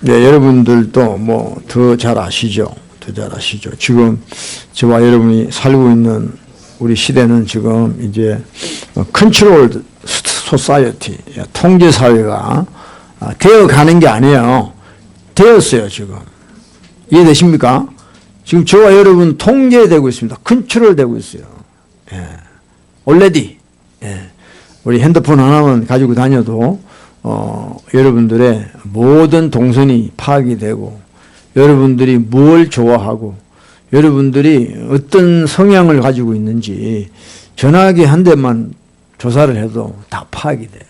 네, 여러분들도 뭐 더 잘 아시죠? 더 잘 아시죠? 지금 저와 여러분이 살고 있는 우리 시대는 지금 이제 컨트롤 소사이어티, 통제 사회가 되어 가는 게 아니에요. 되었어요, 지금. 이해되십니까? 지금 저와 여러분 통제되고 있습니다. 컨트롤 되고 있어요. 예. already. 예. 우리 핸드폰 하나만 가지고 다녀도 여러분들의 모든 동선이 파악이 되고, 여러분들이 뭘 좋아하고, 여러분들이 어떤 성향을 가지고 있는지 전화기 한 대만 조사를 해도 다 파악이 돼요.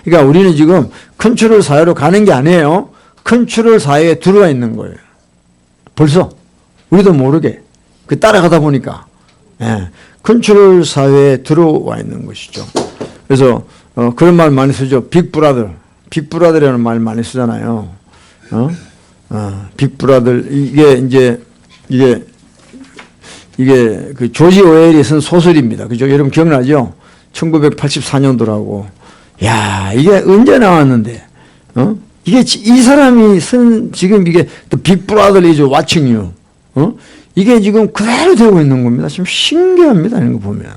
그러니까 우리는 지금 컨트롤 사회로 가는 게 아니에요. 컨트롤 사회에 들어와 있는 거예요. 벌써 우리도 모르게 따라가다 보니까 컨트롤 사회에 들어와 있는 것이죠. 그래서 그런 말 많이 쓰죠. 빅브라더, 빅브라더라는 말 많이 쓰잖아요. 빅브라더, 이게 그 조지 오웰이 쓴 소설입니다. 그죠? 여러분 기억나죠? 1984년도라고. 야, 이게 언제 나왔는데? 이게 이 사람이 쓴 지금 이게 The Big Brother is watching you. 이게 지금 그대로 되고 있는 겁니다. 좀 신기합니다. 이런 거 보면.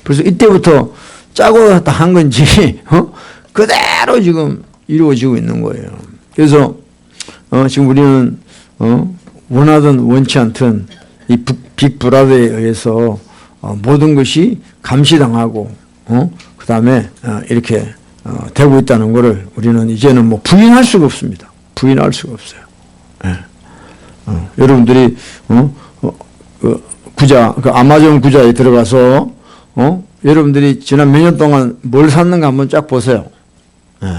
그래서 이때부터 짜고 다 한 건지 그대로 지금 이루어지고 있는 거예요. 그래서 지금 우리는 원하든 원치 않든 이 빅브라더에 의해서 모든 것이 감시당하고 그 다음에 이렇게 되고 있다는 것을 우리는 이제는 뭐 부인할 수가 없습니다. 부인할 수가 없어요. 네. 여러분들이 그 아마존 구자에 들어가서 여러분들이 지난 몇 년 동안 뭘 샀는가 한번 쫙 보세요. 네.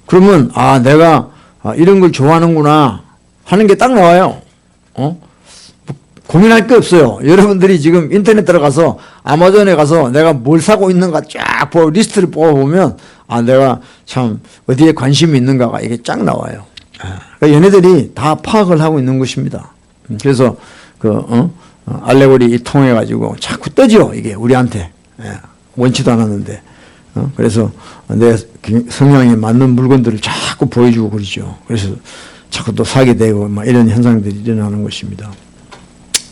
그러면 내가 이런 걸 좋아하는구나 하는 게 딱 나와요. 고민할 게 없어요. 여러분들이 지금 인터넷 들어가서 아마존에 가서 내가 뭘 사고 있는가 쫙 리스트를 뽑아보면 내가 참 어디에 관심이 있는가가 이게 쫙 나와요. 그러니까 얘네들이 다 파악을 하고 있는 것입니다. 그래서 알레고리 통해 가지고 자꾸 떠지요. 이게 우리한테 원치도 않았는데 그래서 내 성향에 맞는 물건들을 자꾸 보여주고 그러죠. 그래서 자꾸 또 사게 되고 막 이런 현상들이 일어나는 것입니다.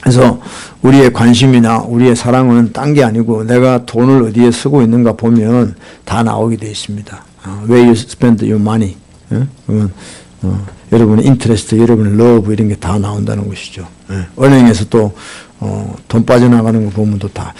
그래서 우리의 관심이나 우리의 사랑은 딴 게 아니고 내가 돈을 어디에 쓰고 있는가 보면 다 나오게 되어 있습니다. Where you spend your money. 그러면 여러분의 인터레스트, 여러분의 러브 이런 게 다 나온다는 것이죠. 은행에서 또 돈 빠져나가는 거 보면 또 다.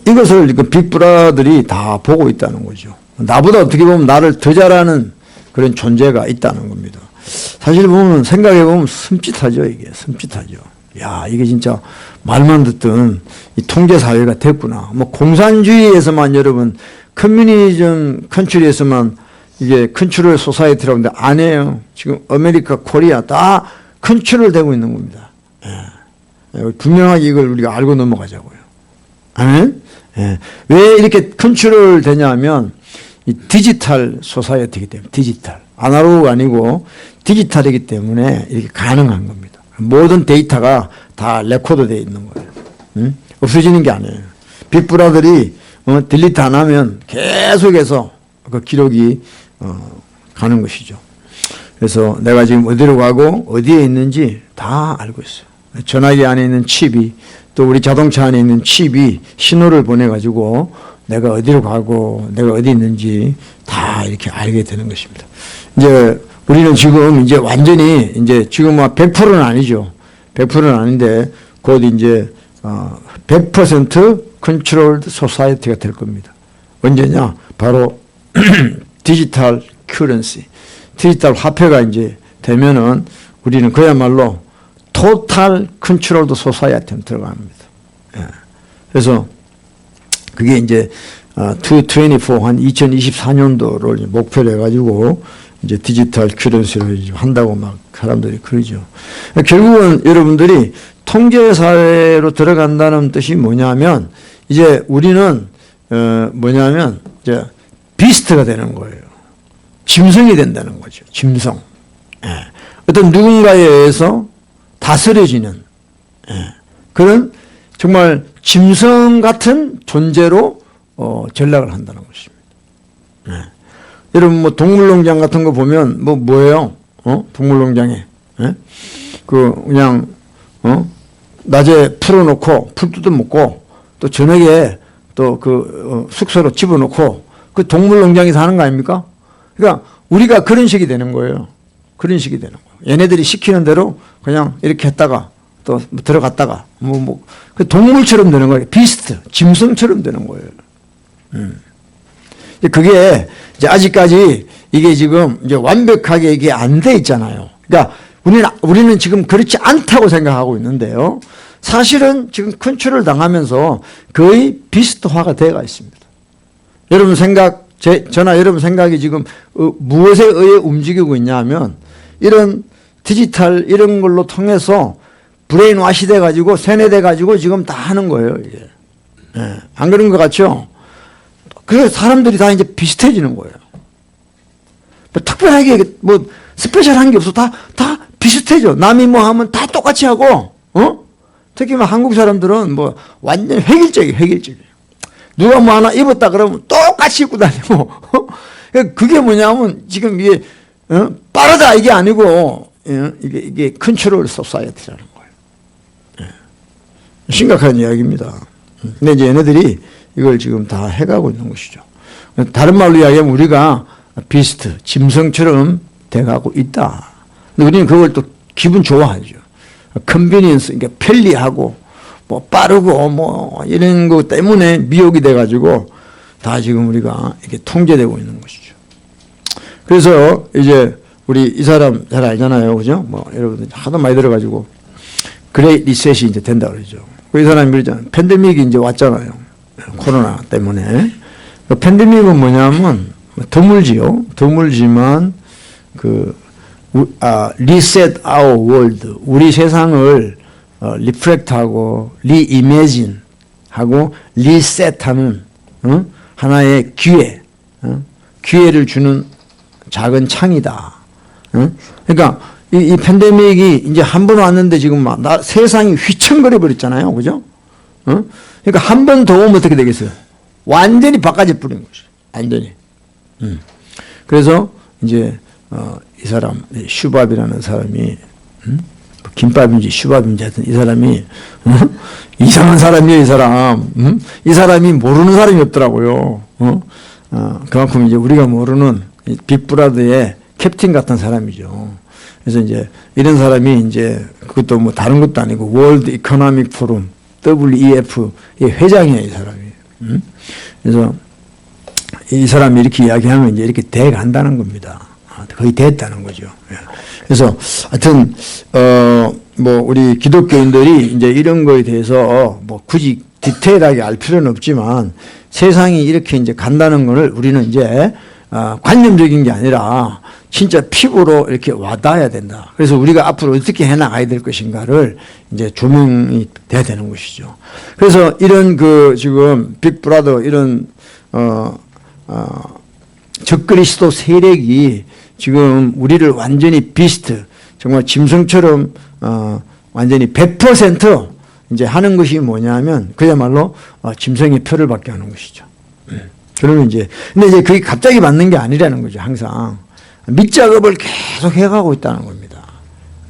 이것을 빅브라들이 다 보고 있다는 거죠. 나보다 어떻게 보면 나를 더 잘하는 그런 존재가 있다는 겁니다. 사실 보면 생각해 보면 섬찟하죠. 이게 섬찟하죠. 야, 이게 진짜 말만 듣던 이 통제사회가 됐구나. 뭐 공산주의에서만 여러분 커뮤니즘 컨트리에서만 이게 컨트롤 소사이티라고 하는데 아니에요. 지금 아메리카, 코리아 다 컨트롤 되고 있는 겁니다. 분명하게 이걸 우리가 알고 넘어가자고요. 아멘? 왜 이렇게 컨트롤 되냐면 이 디지털 소사이어티이기 때문에 디지털. 아날로그가 아니고 디지털이기 때문에 이렇게 가능한 겁니다. 모든 데이터가 다 레코드 되어 있는 거예요. 없어지는 게 아니에요. 빅브라들이 딜리트 안 하면 계속해서 그 기록이 가는 것이죠. 그래서 내가 지금 어디로 가고 어디에 있는지 다 알고 있어요. 전화기 안에 있는 칩이 또 우리 자동차 안에 있는 칩이 신호를 보내가지고 내가 어디로 가고 내가 어디 있는지 다 이렇게 알게 되는 것입니다. 이제 우리는 지금 이제 완전히 이제 지금 100%는 아니죠. 100%는 아닌데 곧 이제 100% 컨트롤드 소사이어티가 될 겁니다. 언제냐? 바로 디지털 커런시, 디지털 화폐가 이제 되면은 우리는 그야말로 토탈 컨트롤드 소사이어티에 들어갑니다. 그래서 그게 이제 2024 한 2024년도를 목표로 해가지고 이제 디지털 커런시를 한다고 막 사람들이 그러죠. 결국은 여러분들이 통제사회로 들어간다는 뜻이 뭐냐면 이제 우리는 뭐냐면 이제 비스트가 되는 거예요. 짐승이 된다는 거죠. 짐승. 어떤 누군가에 의해서 다스려지는 그런 정말 짐승 같은 존재로 전락을 한다는 것입니다. 여러분 뭐 동물농장 같은 거 보면 뭐예요? 동물농장에 그냥 낮에 풀어놓고 풀 뜯어먹고 또 저녁에 또 숙소로 집어넣고 그 동물농장에서 하는 거 아닙니까? 그러니까 우리가 그런 식이 되는 거예요. 그런 식이 되는 거예요. 얘네들이 시키는 대로 그냥 이렇게 했다가 또 들어갔다가 그 동물처럼 되는 거예요. 비스트, 짐승처럼 되는 거예요. 그게 이제 아직까지 이게 지금 이제 완벽하게 이게 안 돼 있잖아요. 그러니까 우리는 지금 그렇지 않다고 생각하고 있는데요. 사실은 지금 컨트롤 당하면서 거의 비스트화가 되어가 있습니다. 여러분 저나 여러분 생각이 지금 무엇에 의해 움직이고 있냐 하면 이런 디지털 이런 걸로 통해서 브레인 와시 돼가지고 세뇌돼가지고 지금 다 하는 거예요, 이게. 예. 안 그런 것 같죠? 그래서 사람들이 다 이제 비슷해지는 거예요. 뭐 특별하게 뭐 스페셜한 게 없어. 다 비슷해져. 남이 뭐 하면 다 똑같이 하고, 특히 뭐 한국 사람들은 뭐 완전 획일적이에요. 누가 뭐 하나 입었다 그러면 똑같이 입고 다니고. 그게 뭐냐면 지금 이게, 빠르다 이게 아니고, 이게 컨트롤 소사이어티라는 거예요. 심각한 이야기입니다. 근데 이제 얘네들이 이걸 지금 다 해가고 있는 것이죠. 다른 말로 이야기하면 우리가 비스트, 짐승처럼 돼가고 있다. 근데 우리는 그걸 또 기분 좋아하죠. 컨비니언스, 그러니까 편리하고, 뭐 빠르고, 뭐 이런 거 때문에 미혹이 돼가지고 다 지금 우리가 이렇게 통제되고 있는 것이죠. 그래서 이제 우리 이 사람 잘 알잖아요. 그죠? 뭐 여러분들 하도 많이 들어가지고 그레이트 리셋이 이제 된다 그러죠. 이 사람이 그러잖아요. 팬데믹이 이제 왔잖아요. 코로나 때문에. 팬데믹은 뭐냐면 드물지요. 드물지만 reset our world. 우리 세상을 리프렉트하고 리이매진하고 리셋하는 하나의 기회를 주는 작은 창이다. 그러니까 이 팬데믹이 이제 한 번 왔는데 지금 막 세상이 휘청거려 버렸잖아요. 그죠? 그러니까 한 번 더 오면 어떻게 되겠어요? 완전히 바꿔져 버린 것이죠. 완전히. 그래서 이제 이 사람 슈밥이라는 사람이 김밥인지 슈밥인지 하여튼 이 사람이 이상한 사람이에요. 이 사람. 이 사람이 모르는 사람이 없더라고요. 그만큼 이제 우리가 모르는 빅브라더의 캡틴 같은 사람이죠. 그래서 이제 이런 사람이 이제 그것도 뭐 다른 것도 아니고 월드 이코노믹 포럼 WEF의 회장이에요. 이 사람이. 그래서 이 사람이 이렇게 이야기하면 이제 이렇게 돼 간다는 겁니다. 거의 됐다는 거죠. 그래서 하여튼 뭐 우리 기독교인들이 이제 이런 거에 대해서 뭐 굳이 디테일하게 알 필요는 없지만 세상이 이렇게 이제 간다는 것을 우리는 이제 관념적인 게 아니라 진짜 피부로 이렇게 와닿아야 된다. 그래서 우리가 앞으로 어떻게 해나가야 될 것인가를 이제 조명이 돼야 되는 것이죠. 그래서 이런 지금 빅브라더 이런 적그리스도 세력이 지금 우리를 완전히 비스트, 정말 짐승처럼 완전히 100% 이제 하는 것이 뭐냐면 그야말로 짐승의 표를 받게 하는 것이죠. 그러면 이제 근데 이제 그게 갑자기 받는 게 아니라는 거죠. 항상 밑작업을 계속 해가고 있다는 겁니다.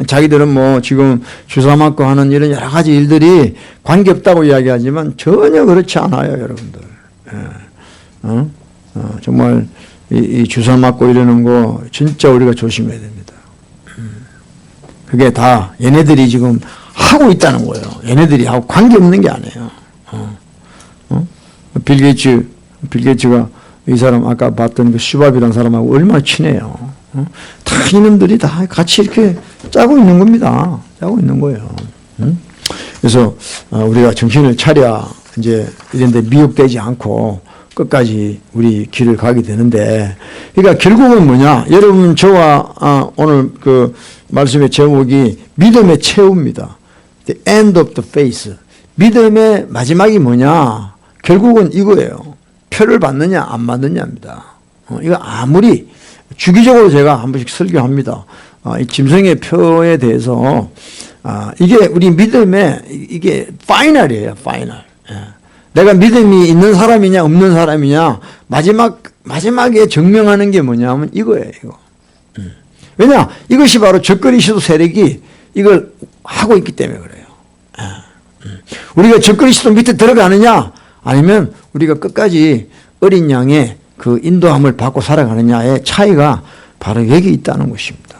자기들은 뭐 지금 주사 맞고 하는 이런 여러 가지 일들이 관계없다고 이야기하지만 전혀 그렇지 않아요, 여러분들. 정말 이 주사 맞고 이러는 거 진짜 우리가 조심해야 됩니다. 그게 다 얘네들이 지금 하고 있다는 거예요. 얘네들이 하고 관계없는 게 아니에요. 빌 게이츠가 이 사람 아까 봤던 그 슈밥이라는 사람하고 얼마나 친해요. 다 이놈들이 다 같이 이렇게 짜고 있는 겁니다. 짜고 있는 거예요. 그래서 우리가 정신을 차려 이제 이런 데 미혹되지 않고 끝까지 우리 길을 가게 되는데, 그러니까 결국은 뭐냐? 여러분 저와 오늘 그 말씀의 제목이 믿음의 최후입니다. The end of the faith. 믿음의 마지막이 뭐냐? 결국은 이거예요. 표를 받느냐 안 받느냐입니다. 이거 아무리 주기적으로 제가 한 번씩 설교합니다. 이 짐승의 표에 대해서 이게 우리 믿음의 이게 파이널이에요. 파이널. 내가 믿음이 있는 사람이냐 없는 사람이냐 마지막 마지막에 증명하는 게 뭐냐면 이거예요. 이거. 왜냐? 이것이 바로 적그리스도 세력이 이걸 하고 있기 때문에 그래요. 우리가 적그리스도 밑에 들어가느냐 아니면 우리가 끝까지 어린 양의 그 인도함을 받고 살아가느냐의 차이가 바로 여기 있다는 것입니다.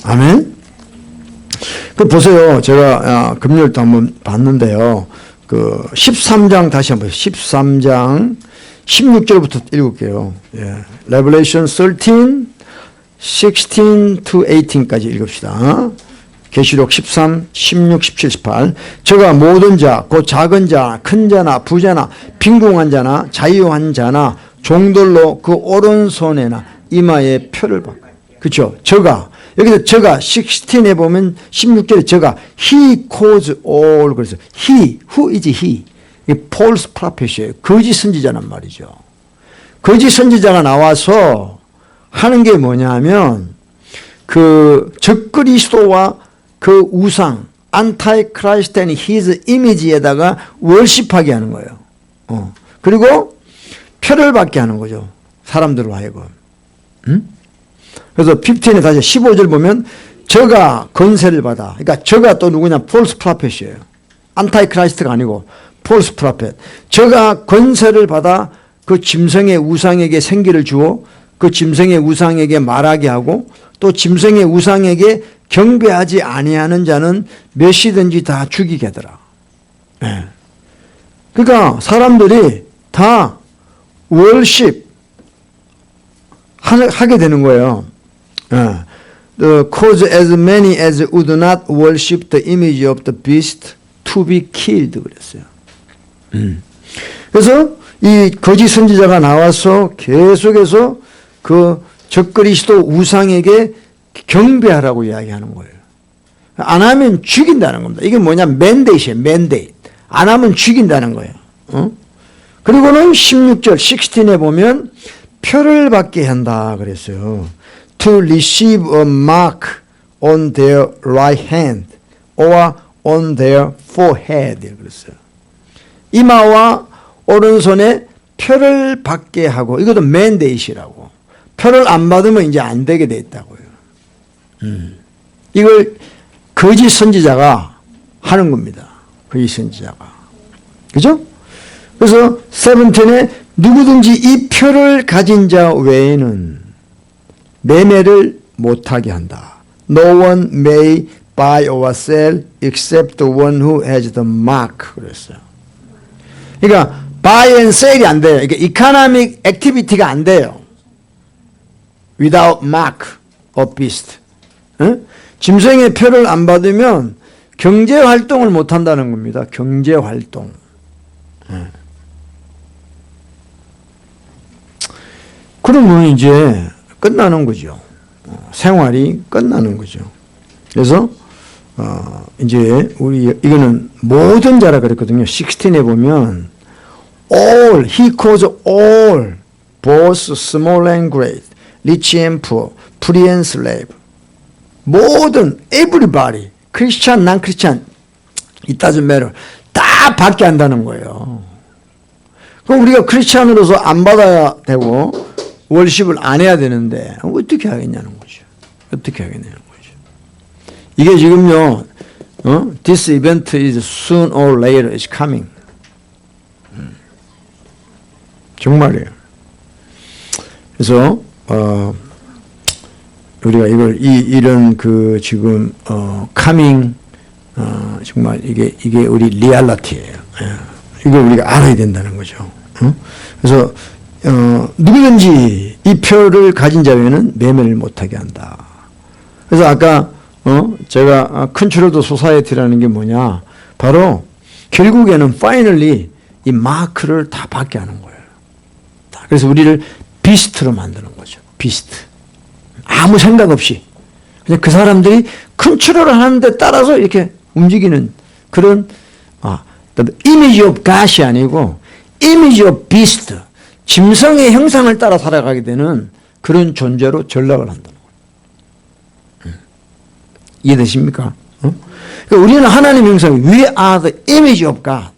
아멘. 그 보세요. 제가 금요일도 한번 봤는데요. 그 13장 다시 한번 13장 16절부터 읽을게요. Revelation 13, 16 to 18까지 읽읍시다. 계시록 13, 16, 17, 18. 저가 모든 자, 곧 작은 자, 큰 자나 부자나 빈궁한 자나 자유한 자나 종들로 그 오른손에나 이마에 표를 받고. 그렇죠? 저가. 여기서 저가 16에 보면 16절에 저가 he caused all 그래서 he, who is he? 이 false prophet이에요. 거짓 선지자란 말이죠. 거짓 선지자가 나와서 하는 게 뭐냐면 그 적그리스도와 그 우상 안타이크라이스트 and his image에다가 월십하게 하는 거예요. 그리고 표를 받게 하는 거죠. 사람들로 하여금. 그래서 15에 다시 15절 보면 저가 권세를 받아. 그러니까 저가 또 누구냐? 폴스 프로펫이에요. 안타이크라이스트가 아니고 폴스 프로펫. 저가 권세를 받아 그 짐승의 우상에게 생기를 주어 그 짐승의 우상에게 말하게 하고 또 짐승의 우상에게 경배하지 아니하는 자는 몇이든지 다 죽이게 하더라. 그러니까 사람들이 다 월십 하게 되는 거예요. Cause as many as would not worship the image of the beast to be killed 그랬어요. 그래서 이 거짓 선지자가 나와서 계속해서 그 적그리스도 우상에게 경배하라고 이야기하는 거예요. 안 하면 죽인다는 겁니다. 이게 뭐냐? 맨데이트예요. 맨데이트. 안 하면 죽인다는 거예요. 그리고는 16절 16에 보면 표를 받게 한다 그랬어요. To receive a mark on their right hand or on their forehead 그랬어요. 이마와 오른손에 표를 받게 하고 이것도 맨데이트라고. 표를 안 받으면 이제 안 되게 돼 있다고요. 이걸 거짓 선지자가 하는 겁니다. 거짓 선지자가. 그죠? 그래서 17에 누구든지 이 표를 가진 자 외에는 매매를 못하게 한다. No one may buy or sell except the one who has the mark. 그랬어요. 그러니까 buy and sell이 안 돼요. 그러니까 economic activity가 안 돼요. Without mark of beast. 짐승의 표를 안 받으면 경제 활동을 못 한다는 겁니다. 경제 활동. 그러면 이제 끝나는 거죠. 생활이 끝나는 거죠. 그래서 이제 우리 이거는 모든 자라 그랬거든요. 16에 보면 all, he caused all, both small and great, rich and poor, free and slave. 모든 everybody, 크리스찬, 난 크리스찬, it doesn't matter. 다 받게 한다는 거예요. 그럼 우리가 크리스찬으로서 안 받아야 되고 월십을 안 해야 되는데 어떻게 하겠냐는 거죠. 어떻게 하겠냐는 거죠. 이게 지금요, this event is soon or later is coming. 정말이에요. 그래서 우리가 이런 그 지금 coming 정말 이게 우리 리얼리티예요. 이걸 우리가 알아야 된다는 거죠. 그래서 누구든지 이 표를 가진 자에는 매매를 못하게 한다. 그래서 아까 제가 컨트롤 소사이어티라는 게 뭐냐? 바로 결국에는 finally 이 마크를 다 받게 하는 거예요. 그래서 우리를 비스트로 만드는 거죠. 비스트. 아무 생각 없이 그냥 그 사람들이 컨트롤을 하는 데 따라서 이렇게 움직이는 그런 이미지 오브 갓이 아니고 이미지 오브 비스트. 짐승의 형상을 따라 살아가게 되는 그런 존재로 전락을 한다는 거예요. 이해되십니까? 그러니까 우리는 하나님의 형상, we are the image of God.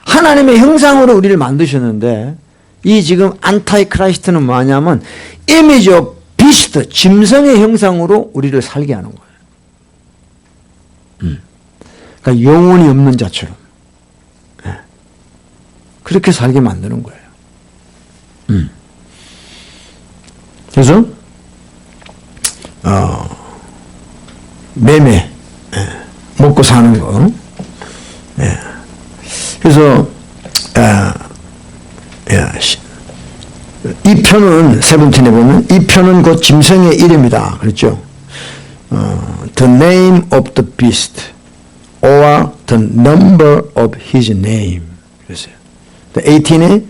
하나님의 형상으로 우리를 만드셨는데 이 지금 안타이 크라이스트는 뭐냐면 이미지 오브 비스트, 짐승의 형상으로 우리를 살게 하는 거예요. 그러니까 영혼이 없는 자처럼 그렇게 살게 만드는 거예요. 그래서 매매 먹고 사는 거. 그래서 이 표는 세븐틴에 보면 이 표는 곧 짐승의 이름이다. 그렇죠? The name of the beast or the number of his name. 그랬어요. The 18에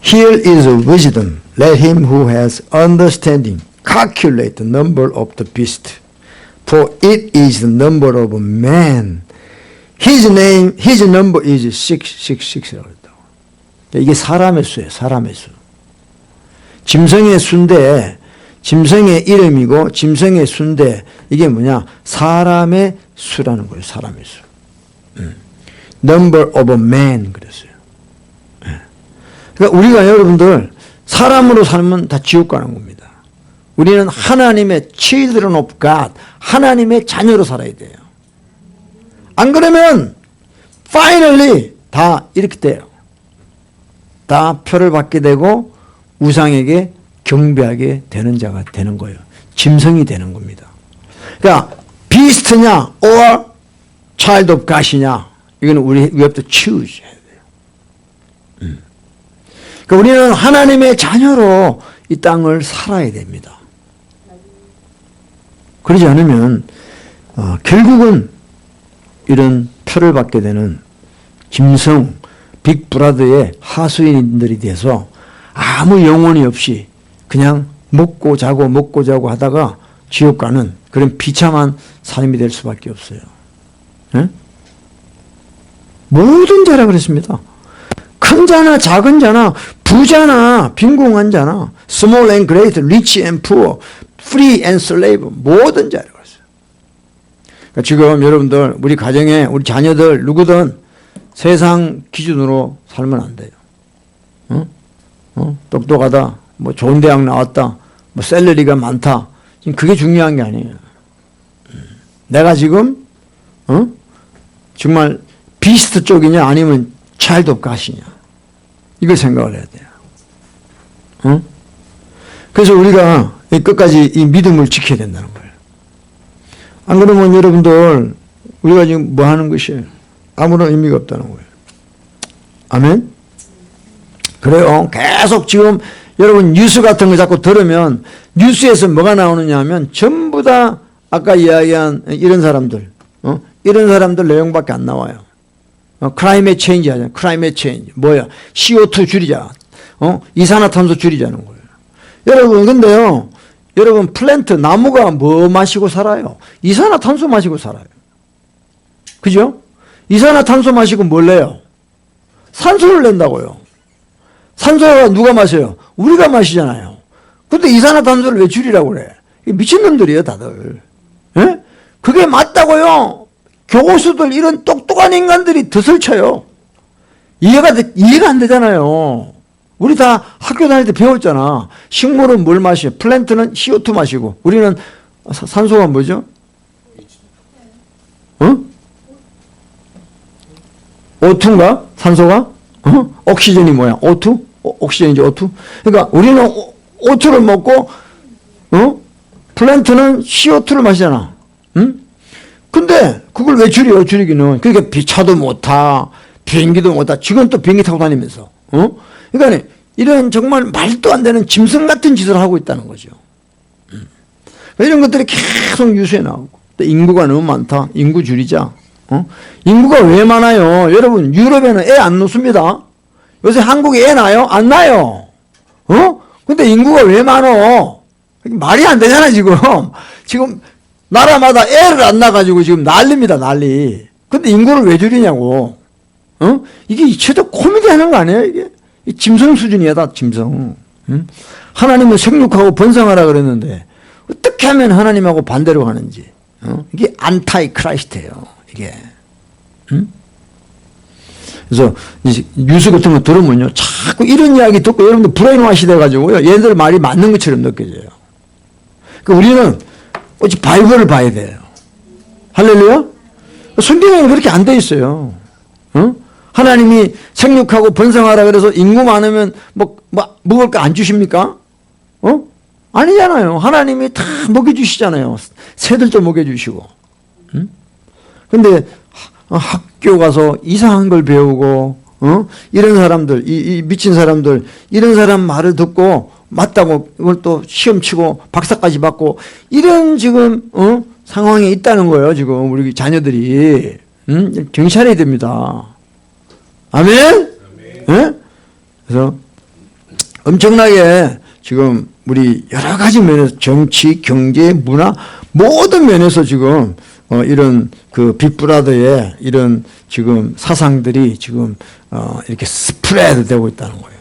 Here is wisdom. Let him who has understanding calculate the number of the beast. For it is the number of man. His name, his number is 666라고 했다고. 이게 사람의 수예요. 사람의 수. 짐승의 수인데 짐승의 이름이고 짐승의 수인데 이게 뭐냐? 사람의 수라는 거예요. 사람의 수. Number of man 그랬어요. 그러니까 우리가 여러분들 사람으로 살면 다 지옥 가는 겁니다. 우리는 하나님의 children of God, 하나님의 자녀로 살아야 돼요. 안 그러면 finally 다 이렇게 돼요. 다 표를 받게 되고 우상에게 경배하게 되는 자가 되는 거예요. 짐승이 되는 겁니다. 그러니까 beast냐 or child of God이냐 이거는 we have to choose 해야 돼요. 그러니까 우리는 하나님의 자녀로 이 땅을 살아야 됩니다. 그러지 않으면 결국은 이런 표를 받게 되는 짐승, 빅브라더의 하수인들이 돼서 아무 영혼이 없이 그냥 먹고 자고 하다가 지옥 가는 그런 비참한 삶이 될 수밖에 없어요. 네? 모든 자라 그랬습니다. 큰 자나 작은 자나 부자나 빈궁한 자나 small and great, rich and poor, free and slave 모든 자라 그랬어요. 그러니까 지금 여러분들 우리 가정에 우리 자녀들 누구든 세상 기준으로 살면 안 돼요. 똑똑하다, 뭐 좋은 대학 나왔다, 뭐 샐러리가 많다. 지금 그게 중요한 게 아니에요. 내가 지금 정말 비스트 쪽이냐 아니면 차일드 오브 갓이냐 이걸 생각을 해야 돼요. 그래서 우리가 끝까지 이 믿음을 지켜야 된다는 거예요. 안 그러면 여러분들 우리가 지금 뭐 하는 것이에요? 아무런 의미가 없다는 거예요. 아멘? 그래요. 계속 지금 여러분 뉴스 같은 거 자꾸 들으면 뉴스에서 뭐가 나오느냐 하면 전부 다 아까 이야기한 이런 사람들 이런 사람들 내용밖에 안 나와요. 클라이메이트 체인지 하잖아요. 클라이메이트 체인지 뭐야? CO2 줄이자. 이산화탄소 줄이자는 거예요. 여러분 근데요. 여러분 플랜트 나무가 뭐 마시고 살아요? 이산화탄소 마시고 살아요. 그죠? 이산화탄소 마시고 뭘 내요? 산소를 낸다고요. 산소가 누가 마셔요? 우리가 마시잖아요. 근데 이산화탄소를 왜 줄이라고 그래? 미친놈들이에요 다들. 예? 그게 맞다고요. 교수들 이런 똑똑한 인간들이 덫을 쳐요. 이해가 안 되잖아요. 우리 다 학교 다닐 때 배웠잖아. 식물은 뭘 마셔? 플랜트는 CO2 마시고 우리는 산소가 뭐죠? O2인가? 산소가? 옥시전이 뭐야? O2? 옥시전이지 O2? 그러니까 우리는 O2를 먹고 플랜트는 CO2를 마시잖아. 응? 근데 그걸 왜 줄여? 줄이기는. 그러니까 차도 못 타. 비행기도 못 타. 지금 또 비행기 타고 다니면서. 그러니까 이런 정말 말도 안 되는 짐승 같은 짓을 하고 있다는 거죠. 이런 것들이 계속 뉴스에 나오고. 또 인구가 너무 많다. 인구 줄이자. 인구가 왜 많아요? 여러분 유럽에는 애 안 놓습니다. 요새 한국에 애 낳아요? 안 낳아요. 근데 인구가 왜 많어? 말이 안 되잖아 지금. 지금 나라마다 애를 안 낳아가지고 지금 난립니다 난리. 근데 인구를 왜 줄이냐고. 이게 최대 코미디 하는 거 아니에요 이게? 짐승 수준이야 짐승. 하나님은 생육하고 번성하라 그랬는데 어떻게 하면 하나님하고 반대로 가는지. 이게 안타이 크라이스트예요 이게. 그래서 뉴스 같은 거 들으면요, 자꾸 이런 이야기 듣고 여러분들 브레인와시 돼가지고요, 얘들 말이 맞는 것처럼 느껴져요. 그러니까 우리는 오직 바이블을 봐야 돼요. 할렐루야? 성경에는 그렇게 안 돼 있어요. 어? 하나님이 생육하고 번성하라 그래서 인구 많으면 먹을 거 안 주십니까? 어? 아니잖아요. 하나님이 다 먹여주시잖아요. 새들도 먹여주시고. 응? 근데 학교 가서 이상한 걸 배우고, 이런 사람들, 이 미친 사람들, 이런 사람 말을 듣고 맞다고 이걸 또 시험 치고 박사까지 받고 이런 지금, 상황에 있다는 거예요. 지금 우리 자녀들이. 정신 차려야 됩니다. 아멘? 네? 그래서 엄청나게 지금 우리 여러 가지 면에서 정치, 경제, 문화 모든 면에서 지금 이런 그 빅브라더의 이런 지금 사상들이 지금 이렇게 스프레드 되고 있다는 거예요.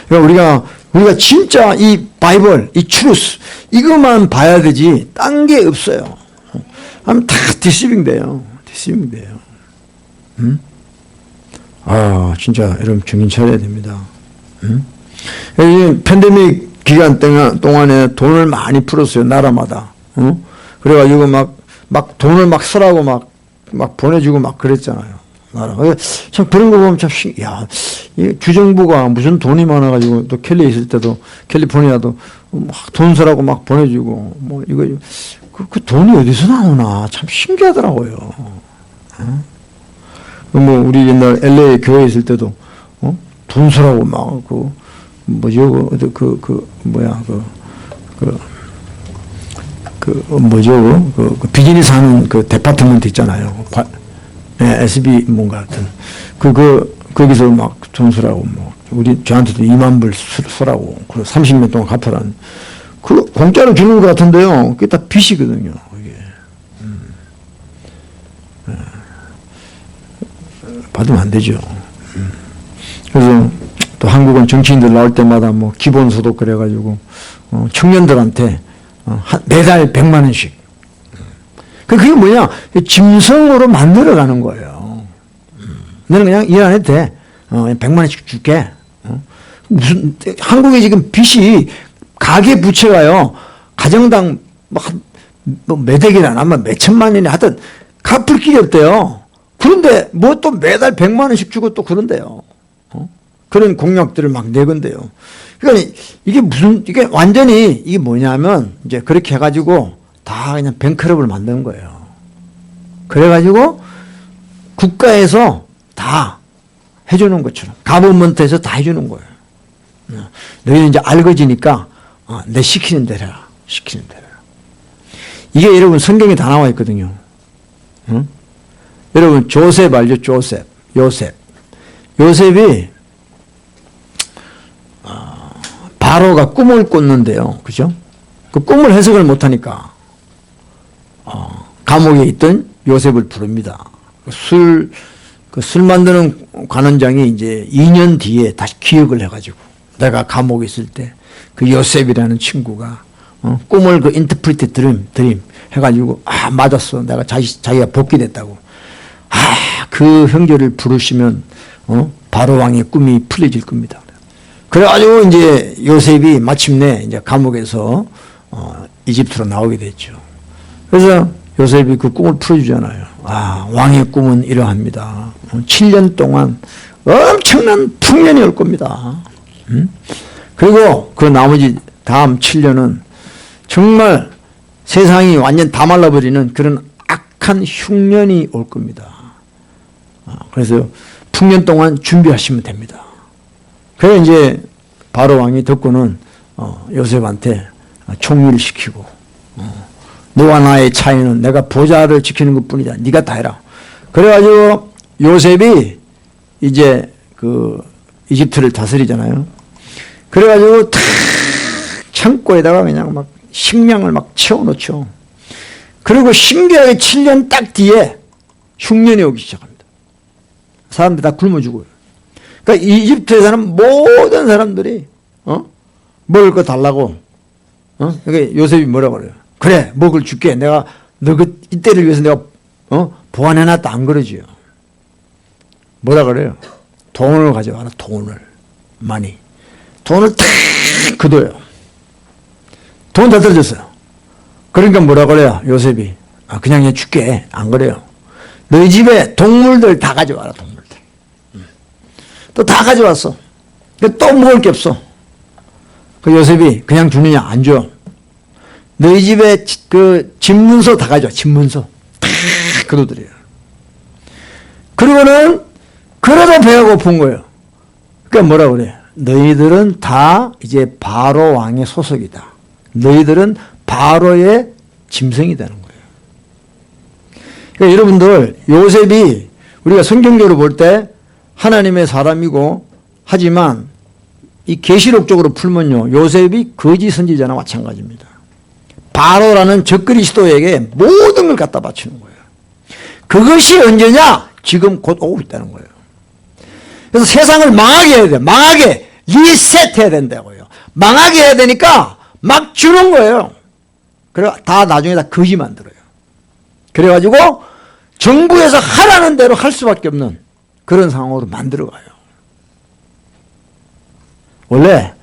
그러니까 우리가 진짜 이 바이블, 이 트루스 이것만 봐야 되지 딴 게 없어요. 하면 다 디시빙 돼요. 디시빙 돼요. 진짜 여러분 정신 차려야 됩니다. 팬데믹 기간 동안에 돈을 많이 풀었어요. 나라마다. 그래가지고 막 돈을 막 쓰라고 막 보내주고 막 그랬잖아요. 나라. 참 그런 거 보면 참 야, 이 주정부가 무슨 돈이 많아가지고 또 캘리에 있을 때도 캘리포니아도 막 돈 쓰라고 막 보내주고 뭐 이거 그 돈이 어디서 나오나 참 신기하더라고요. 뭐 우리 옛날 LA 교회 있을 때도 돈 쓰라고 막 그 비즈니스 하는 그 데파트먼트 있잖아요. SB 뭔가 같은. 거기서 막 돈 쓰라고 저한테도 2만 불 쓰라고. 그리고 30년 동안 갚으라는. 공짜로 주는 것 같은데요. 그게 다 빚이거든요. 이게. 받으면 안 되죠. 그래서 또 한국은 정치인들 나올 때마다 기본소득 그래가지고, 청년들한테, 매달 100만 원씩. 그게 뭐냐? 짐승으로 만들어가는 거예요. 너는 그냥 일 안 해도 돼. 100만 원씩 줄게. 무슨, 한국에 지금 빚이, 가계 부채가요, 가정당 몇 억이나 아마 몇 천만 원이 하여튼 갚을 길이 없대요. 그런데 또 매달 100만 원씩 주고 또 그런데요. 그런 공약들을 막 내건데요. 그러니까 이게 완전히 이게 뭐냐면 이제 그렇게 해가지고 다 그냥 뱅크럽을 만드는 거예요. 그래가지고 국가에서 다 해주는 것처럼 가버먼트에서 다 해주는 거예요. 너희는 이제 알거지니까 내 시키는 대로 해라. 시키는 대로 해라. 이게 여러분 성경에 다 나와 있거든요. 여러분 조셉 알죠? 요셉이 바로가 꿈을 꿨는데요. 그죠? 그 꿈을 해석을 못하니까 감옥에 있던 요셉을 부릅니다. 술 만드는 관원장이 이제 2년 뒤에 다시 기억을 해가지고 내가 감옥에 있을 때 그 요셉이라는 친구가 꿈을 그 인터프리트 드림 해가지고 맞았어. 내가 자기가 복귀됐다고. 그 형제를 부르시면 바로 왕의 꿈이 풀려질 겁니다. 그래가지고 이제 요셉이 마침내 이제 감옥에서 이집트로 나오게 됐죠. 그래서 요셉이 그 꿈을 풀어주잖아요. 왕의 꿈은 이러합니다. 7년 동안 엄청난 풍년이 올 겁니다. 그리고 그 나머지 다음 7년은 정말 세상이 완전 다 말라버리는 그런 악한 흉년이 올 겁니다. 그래서 풍년 동안 준비하시면 됩니다. 그래 이제 바로 왕이 듣고는 요셉한테 총리를 시키고 너와 나의 차이는 내가 보좌를 지키는 것뿐이다. 네가 다 해라. 그래가지고 요셉이 이제 그 이집트를 다스리잖아요. 그래가지고 탁 창고에다가 그냥 막 식량을 막 채워놓죠. 그리고 신기하게 7년 딱 뒤에 흉년이 오기 시작합니다. 사람들이 다 굶어 죽어요. 그러니까 이집트에 사는 모든 사람들이 먹을 거 달라고 그러니까 요셉이 뭐라고 그래요? 그래 먹을 줄게. 내가 너 이때를 위해서 내가 보완해놨다 안 그러지요. 뭐라 그래요? 돈을 가져와라, 돈을. 많이. 돈을 탁 거둬요. 돈 다 떨어졌어요. 그러니까 뭐라 그래요? 요셉이. 아, 그냥 얘 줄게. 안 그래요. 너희 집에 동물들 다 가져와라, 동물들. 또 다 가져왔어. 또 먹을 게 없어. 그 요셉이 그냥 주느냐? 안 줘. 너희 집에 그 집문서 다 가져와, 집문서. 다 거둬들여요. 그리고는 그래도 배가 고픈 거예요. 그러니까 뭐라 그래? 너희들은 다 이제 바로 왕의 소속이다. 너희들은 바로의 짐승이 되는 거예요. 그러니까 여러분들, 요셉이 우리가 성경적으로 볼 때 하나님의 사람이고, 하지만 이 계시록적으로 풀면요, 요셉이 거짓 선지자나 마찬가지입니다. 바로라는 적그리스도에게 모든 걸 갖다 바치는 거예요. 그것이 언제냐? 지금 곧 오고 있다는 거예요. 그래서 세상을 망하게 해야 돼. 망하게 리셋해야 된다고요. 망하게 해야 되니까 막 주는 거예요. 그래 다 나중에 다 거지 만들어요. 그래가지고 정부에서 하라는 대로 할 수밖에 없는 그런 상황으로 만들어가요. 원래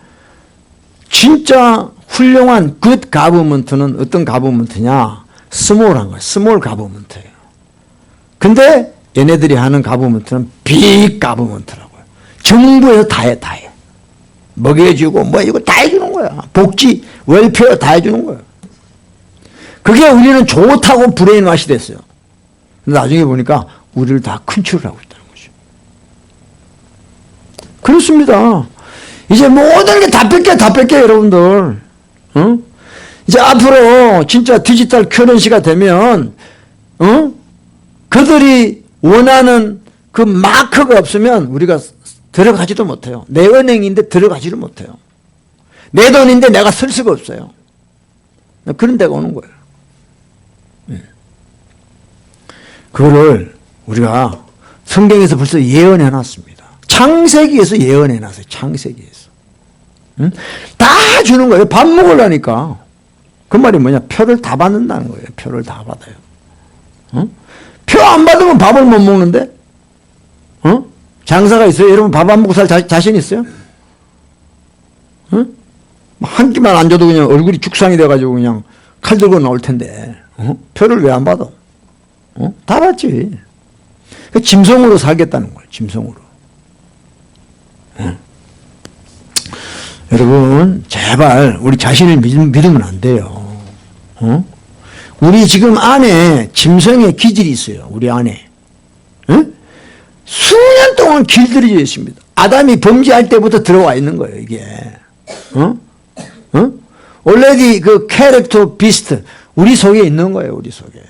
진짜 훌륭한 굿 가버먼트는 어떤 가버먼트냐? 스몰한 거예요. 스몰 가버먼트예요. 근데 얘네들이 하는 가버먼트는 빅 가버먼트라고요. 정부에서 다 해, 다 해. 먹여주고 뭐 이거 다 해주는 거야. 복지, 웰페어 다 해주는 거야. 그게 우리는 좋다고 브레인 와시 됐어요. 근데 나중에 보니까 우리를 다 컨트롤하고 있다는 거죠. 그렇습니다. 이제 모든 게 다 뺏겨, 다 뺏겨, 여러분들. 어? 이제 앞으로 진짜 디지털 커런시가 되면, 그들이 원하는 그 마크가 없으면 우리가 들어가지도 못해요. 내 은행인데 들어가지를 못해요. 내 돈인데 내가 쓸 수가 없어요. 그런 데가 오는 거예요. 그거를 우리가 성경에서 벌써 예언해 놨습니다. 창세기에서 예언해 놨어요. 창세기에서. 응? 다 주는 거예요. 밥 먹으려니까. 그 말이 뭐냐? 표를 다 받는다는 거예요. 표를 다 받아요. 응? 표 안 받으면 밥을 못 먹는데? 장사가 있어요? 여러분 밥 안 먹고 살 자신 있어요? 한 끼만 안 줘도 그냥 얼굴이 죽상이 돼가지고 그냥 칼 들고 나올 텐데. 표를 왜 안 받아? 다 받지. 짐승으로 살겠다는 거예요. 짐승으로. 여러분 제발 우리 자신을 믿으면 안 돼요. 우리 지금 안에 짐승의 기질이 있어요. 우리 안에. 수년 동안 길들여져 있습니다. 아담이 범죄할 때부터 들어와 있는 거예요. 이게. already 그 캐릭터 비스트 우리 속에 있는 거예요. 우리 속에.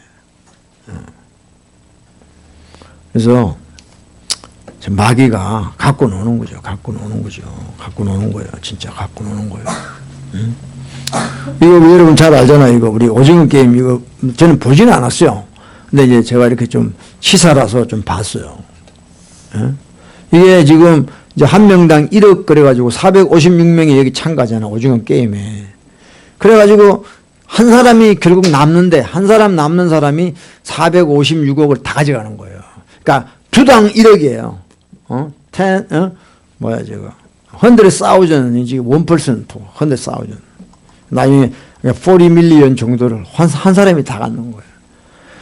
그래서 마귀가 갖고 노는 거죠. 갖고 노는 거죠. 갖고 노는 거예요. 진짜 갖고 노는 거예요. 이거 여러분 잘 알잖아요. 이거 우리 오징어 게임 이거 저는 보지는 않았어요. 근데 이제 제가 이렇게 좀 시사라서 좀 봤어요. 이게 지금 이제 한 명당 1억 그래가지고 456명이 여기 참가잖아. 오징어 게임에. 그래가지고 한 사람이 결국 남는데 한 사람 남는 사람이 456억을 다 가져가는 거예요. 그러니까 주당 1억이에요. 10, 뭐야 저거 100,000이 지금 1% 100,000. 나중에 40 밀리언 정도를 한 사람이 다 갖는 거예요.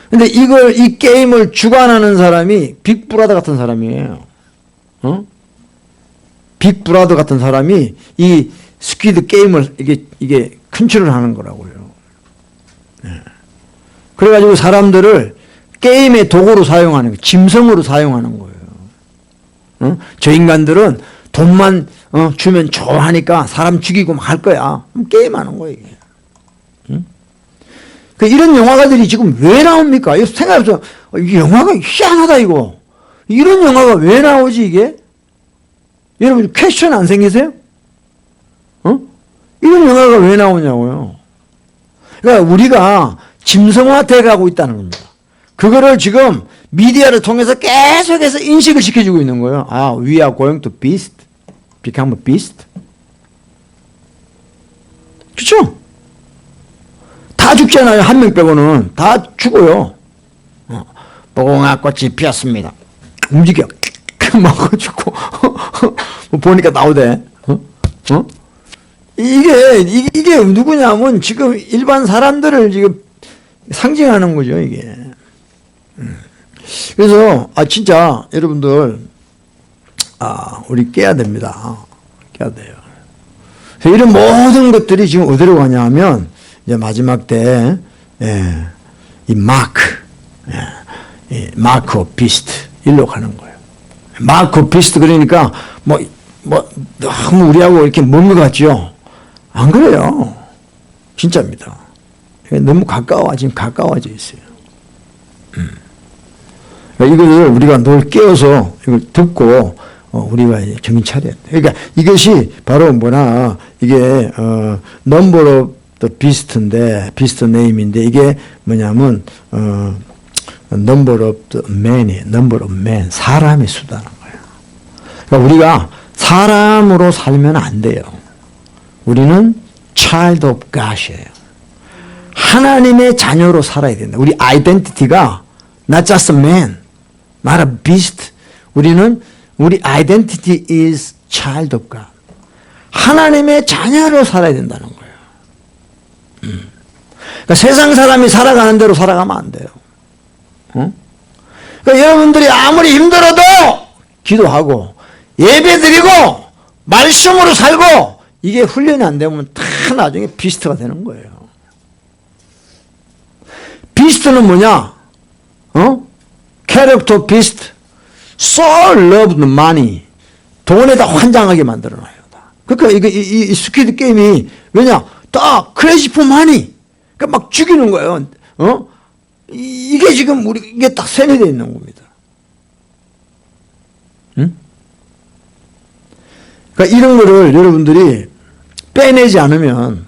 근데 이 게임을 주관하는 사람이 빅브라더 같은 사람이에요. 빅브라더 같은 사람이 이 스퀴드 게임을 이게 컨트롤 하는 거라고요. 그래가지고 사람들을 게임의 도구로 사용하는 거예요. 짐승으로 사용하는 거예요. 저 인간들은 돈만 주면 좋아하니까 사람 죽이고 막 할 거야. 게임하는 거예요. 이게. 이런 영화들이 지금 왜 나옵니까? 이거 생각해보세요. 이 영화가 희한하다 이거. 이런 영화가 왜 나오지 이게? 여러분 퀘스천 안 생기세요? 이런 영화가 왜 나오냐고요. 그러니까 우리가 짐승화돼 가고 있다는 겁니다. 그거를 지금 미디어를 통해서 계속해서 인식을 시켜주고 있는 거예요. 아, we are going to beast, become a beast. 그렇죠? 다 죽잖아요. 한 명 빼고는 다 죽어요. 무궁화 꽃이 피었습니다. 움직여. 맞고 죽고 보니까 나오대. 이게 누구냐면 지금 일반 사람들을 지금 상징하는 거죠, 이게. 그래서 진짜 여러분들 우리 깨야 됩니다. 깨야 돼요. 이런 모든 것들이 지금 어디로 가냐면 이제 마지막 때 이 마크 오브 비스트 일로 가는 거예요. 마크 오브 비스트 그러니까 너무 우리하고 이렇게 먼 것 같죠? 안 그래요. 진짜입니다. 너무 지금 가까워져 있어요. 그러니까 이걸 우리가 늘 깨어서 이걸 듣고 우리가 정신 차려야 돼. 그러니까 이것이 바로 이게 number of the beast인데 beast name인데 이게 뭐냐면 number of the man이 number of man 사람의 수다는 거예요. 그러니까 우리가 사람으로 살면 안 돼요. 우리는 child of God이에요. 하나님의 자녀로 살아야 된다. 우리 아이덴티티가 not just a man, not a beast. 우리 identity is child of God. 하나님의 자녀로 살아야 된다는 거예요. 그러니까 세상 사람이 살아가는 대로 살아가면 안 돼요. 그러니까 여러분들이 아무리 힘들어도 기도하고 예배드리고 말씀으로 살고 이게 훈련이 안 되면 다 나중에 비스트가 되는 거예요. 비스트는 뭐냐? 캐릭터 비스트. So loved money. 돈에다 환장하게 만들어놔요. 그러니까 이 스퀴드 게임이 왜냐? 다 크레이지 포 마니. 그러니까 막 죽이는 거예요. 이게 지금 이게 딱 세뇌되어 있는 겁니다. 응? 그러니까 이런 거를 여러분들이 빼내지 않으면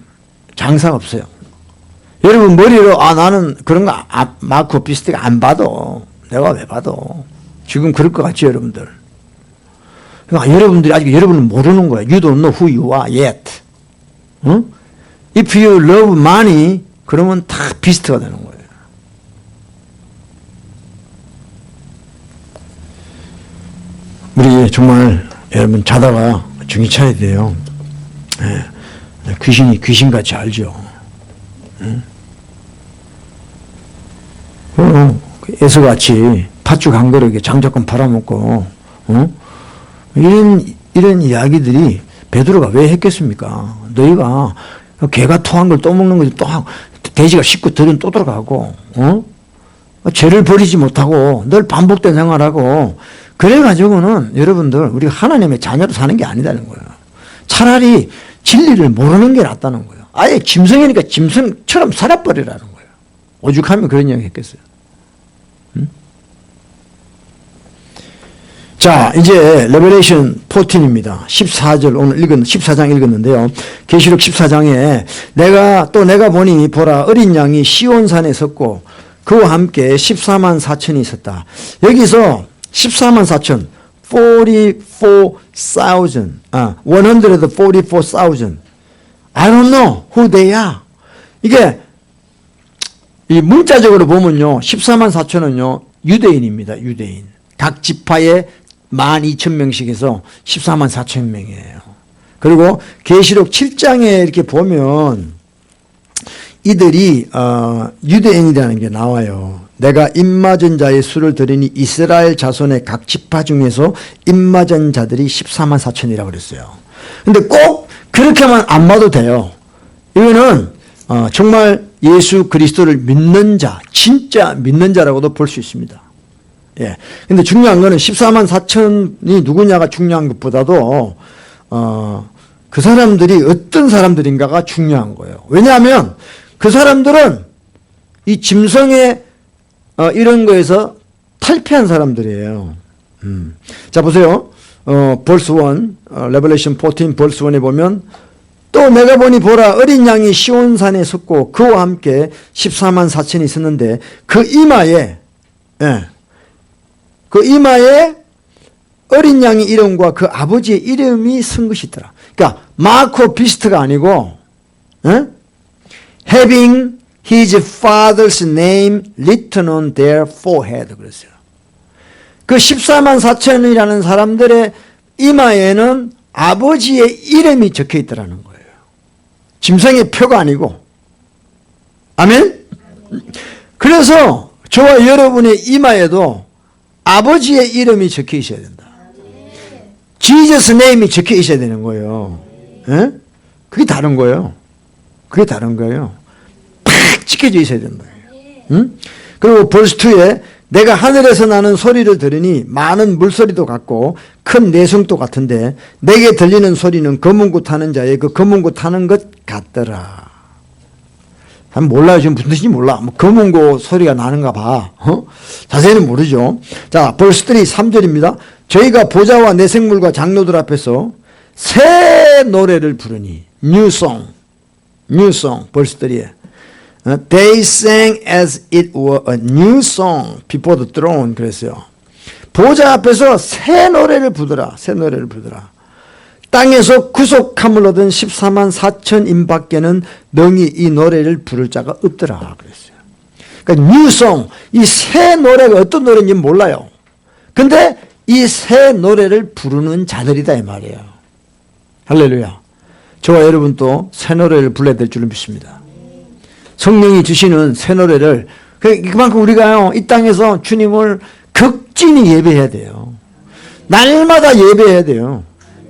장사가 없어요. 여러분 머리로 나는 그런 거 마크 비스트가 안 봐도 내가 왜 봐도 지금 그럴 것 같죠, 여러분들. 그러니까 여러분들이 아직 여러분은 모르는 거예요. You don't know who you are yet. If you love money, 그러면 다 비스트가 되는 거예요. 우리 정말 여러분 자다가 정신 차려야 돼요. 귀신이 귀신같이 알죠. 에서같이 팥죽 한 그릇에 장작권 팔아먹고 이런 이야기들이 베드로가 왜 했겠습니까? 너희가 개가 토한 걸 또 먹는 거지 또 하고 돼지가 씹고 들은 또 들어가고 죄를 버리지 못하고 늘 반복된 생활하고 그래가지고는 여러분들 우리가 하나님의 자녀로 사는 게 아니다는 거예요. 차라리 진리를 모르는 게 낫다는 거예요. 아예 짐승이니까 짐승처럼 살아버리라는 거예요. 오죽하면 그런 이야기 했겠어요. 자, 이제 레벨레이션 14입니다. 14절 오늘 14장 읽었는데요. 계시록 14장에 내가 보니 보라 어린 양이 시온산에 섰고 그와 함께 14만 4천이 있었다. 여기서 14만 4천 144,000 I don't know who they are. 이게 이 문자적으로 보면요. 14만 4천은요. 유대인입니다. 유대인. 각 지파에 12,000명씩 해서 14만 4천 명이에요. 그리고 계시록 7장에 이렇게 보면 이들이 유대인이라는 게 나와요. 내가 입맞은 자의 수를 들으니 이스라엘 자손의 각 지파 중에서 입맞은 자들이 14만 4천이라고 그랬어요. 근데 꼭 그렇게만 안 봐도 돼요. 이거는 정말 예수 그리스도를 믿는 자, 진짜 믿는 자라고도 볼 수 있습니다. 예. 근데 중요한 거는 14만 4천이 누구냐가 중요한 것보다도, 그 사람들이 어떤 사람들인가가 중요한 거예요. 왜냐하면 그 사람들은 이 짐승의, 이런 거에서 탈피한 사람들이에요. 자, 보세요. verse 1, Revelation 14, verse 1에 보면 또 내가 보니 보라 어린 양이 시온산에 섰고 그와 함께 14만 4천이 있었는데 그 이마에 어린 양의 이름과 그 아버지의 이름이 쓴 것이 있더라. 그러니까 마코 비스트가 아니고 having his father's name written on their forehead 그랬어요. 그 14만 4천이라는 사람들의 이마에는 아버지의 이름이 적혀 있더라는 거예요. 짐승의 표가 아니고. 아멘? 그래서 저와 여러분의 이마에도 아버지의 이름이 적혀 있어야 된다. 지저스 네임이 적혀 있어야 되는 거예요. 예? 그게 다른 거예요. 그게 다른 거예요. 팍 찍혀져 있어야 된다. 응? 그리고 벌스 2에 내가 하늘에서 나는 소리를 들으니 많은 물소리도 같고 큰 내성도 같은데 내게 들리는 소리는 검은고 타는 자의 그 검은고 타는 것 같더라. 몰라요. 지금 무슨 뜻인지 몰라. 뭐 검은고 소리가 나는가 봐. 자세히는 모르죠. 자, 벌스 3, 3절입니다. 저희가 보좌와 내생물과 장로들 앞에서 새 노래를 부르니 New song, 벌스 3에 They sang as it were a new song before the throne. 그랬어요. 보좌 앞에서 새 노래를 부르더라. 새 노래를 부르더라. 땅에서 구속함을 얻은 14만 4천인 밖에는 능히 이 노래를 부를 자가 없더라. 그랬어요. 그러니까 new song, 이 새 노래가 어떤 노래인지 몰라요. 근데 이 새 노래를 부르는 자들이다 이 말이에요. 할렐루야. 저와 여러분도 새 노래를 불러야 될 줄을 믿습니다. 성령이 주시는 새 노래를, 그만큼 우리가요, 이 땅에서 주님을 극진히 예배해야 돼요. 날마다 예배해야 돼요.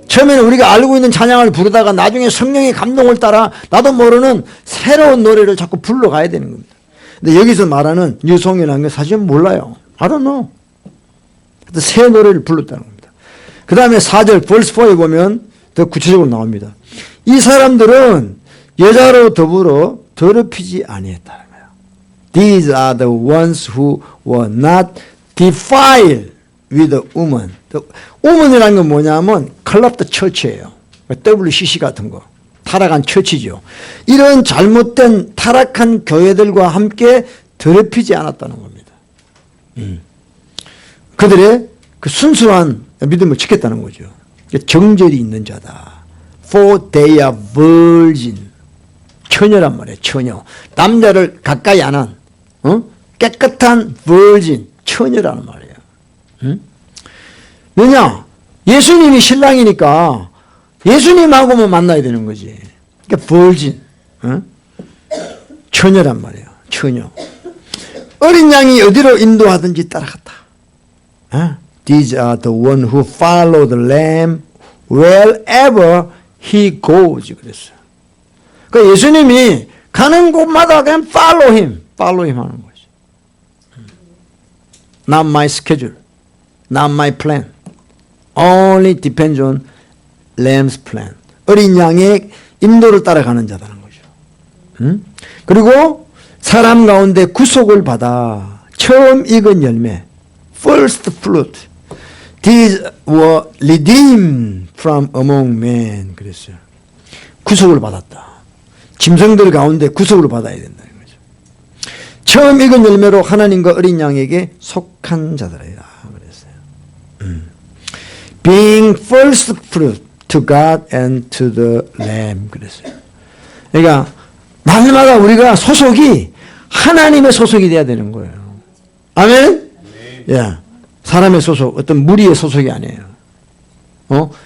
처음에는 우리가 알고 있는 찬양을 부르다가 나중에 성령의 감동을 따라 나도 모르는 새로운 노래를 자꾸 불러가야 되는 겁니다. 근데 여기서 말하는 뉴송이라는 게 사실은 몰라요. I don't know. 새 노래를 불렀다는 겁니다. 그 다음에 4절 벌스 4에 보면 더 구체적으로 나옵니다. 이 사람들은 여자로 더불어 더럽히지 아니했다는 거예요. These are the ones who were not defiled with a woman. woman이라는 건 뭐냐면 corrupt church예요. WCC 같은 거. 타락한 처치죠. 이런 잘못된 타락한 교회들과 함께 더럽히지 않았다는 겁니다. 그들의 그 순수한 믿음을 지켰다는 거죠. 정절이 있는 자다. For they are virgin. 처녀란 말이에요. 처녀. 남자를 가까이 안 한 깨끗한 virgin. 처녀라는 말이에요. 왜냐? 예수님이 신랑이니까 예수님하고만 만나야 되는 거지. 그러니까 virgin. 처녀란 말이에요. 처녀. 어린 양이 어디로 인도하든지 따라갔다. These are the one who follow the lamb wherever he goes. 그랬어요. 그러니까 예수님이 가는 곳마다 그냥 follow him 하는 거죠. Not my schedule, not my plan. Only depends on lamb's plan. 어린 양의 인도를 따라가는 자다는 거죠. 그리고 사람 가운데 구속을 받아 처음 익은 열매, first fruit. These were redeemed from among men. 그랬어요. 구속을 받았다. 짐승들 가운데 구속을 받아야 된다는 거죠. 처음 익은 열매로 하나님과 어린 양에게 속한 자들이다. 그랬어요. Being first fruit to God and to the Lamb. 그랬어요. 그러니까 날마다 우리가 소속이 하나님의 소속이 돼야 되는 거예요. 아멘? 예. 사람의 소속, 어떤 무리의 소속이 아니에요.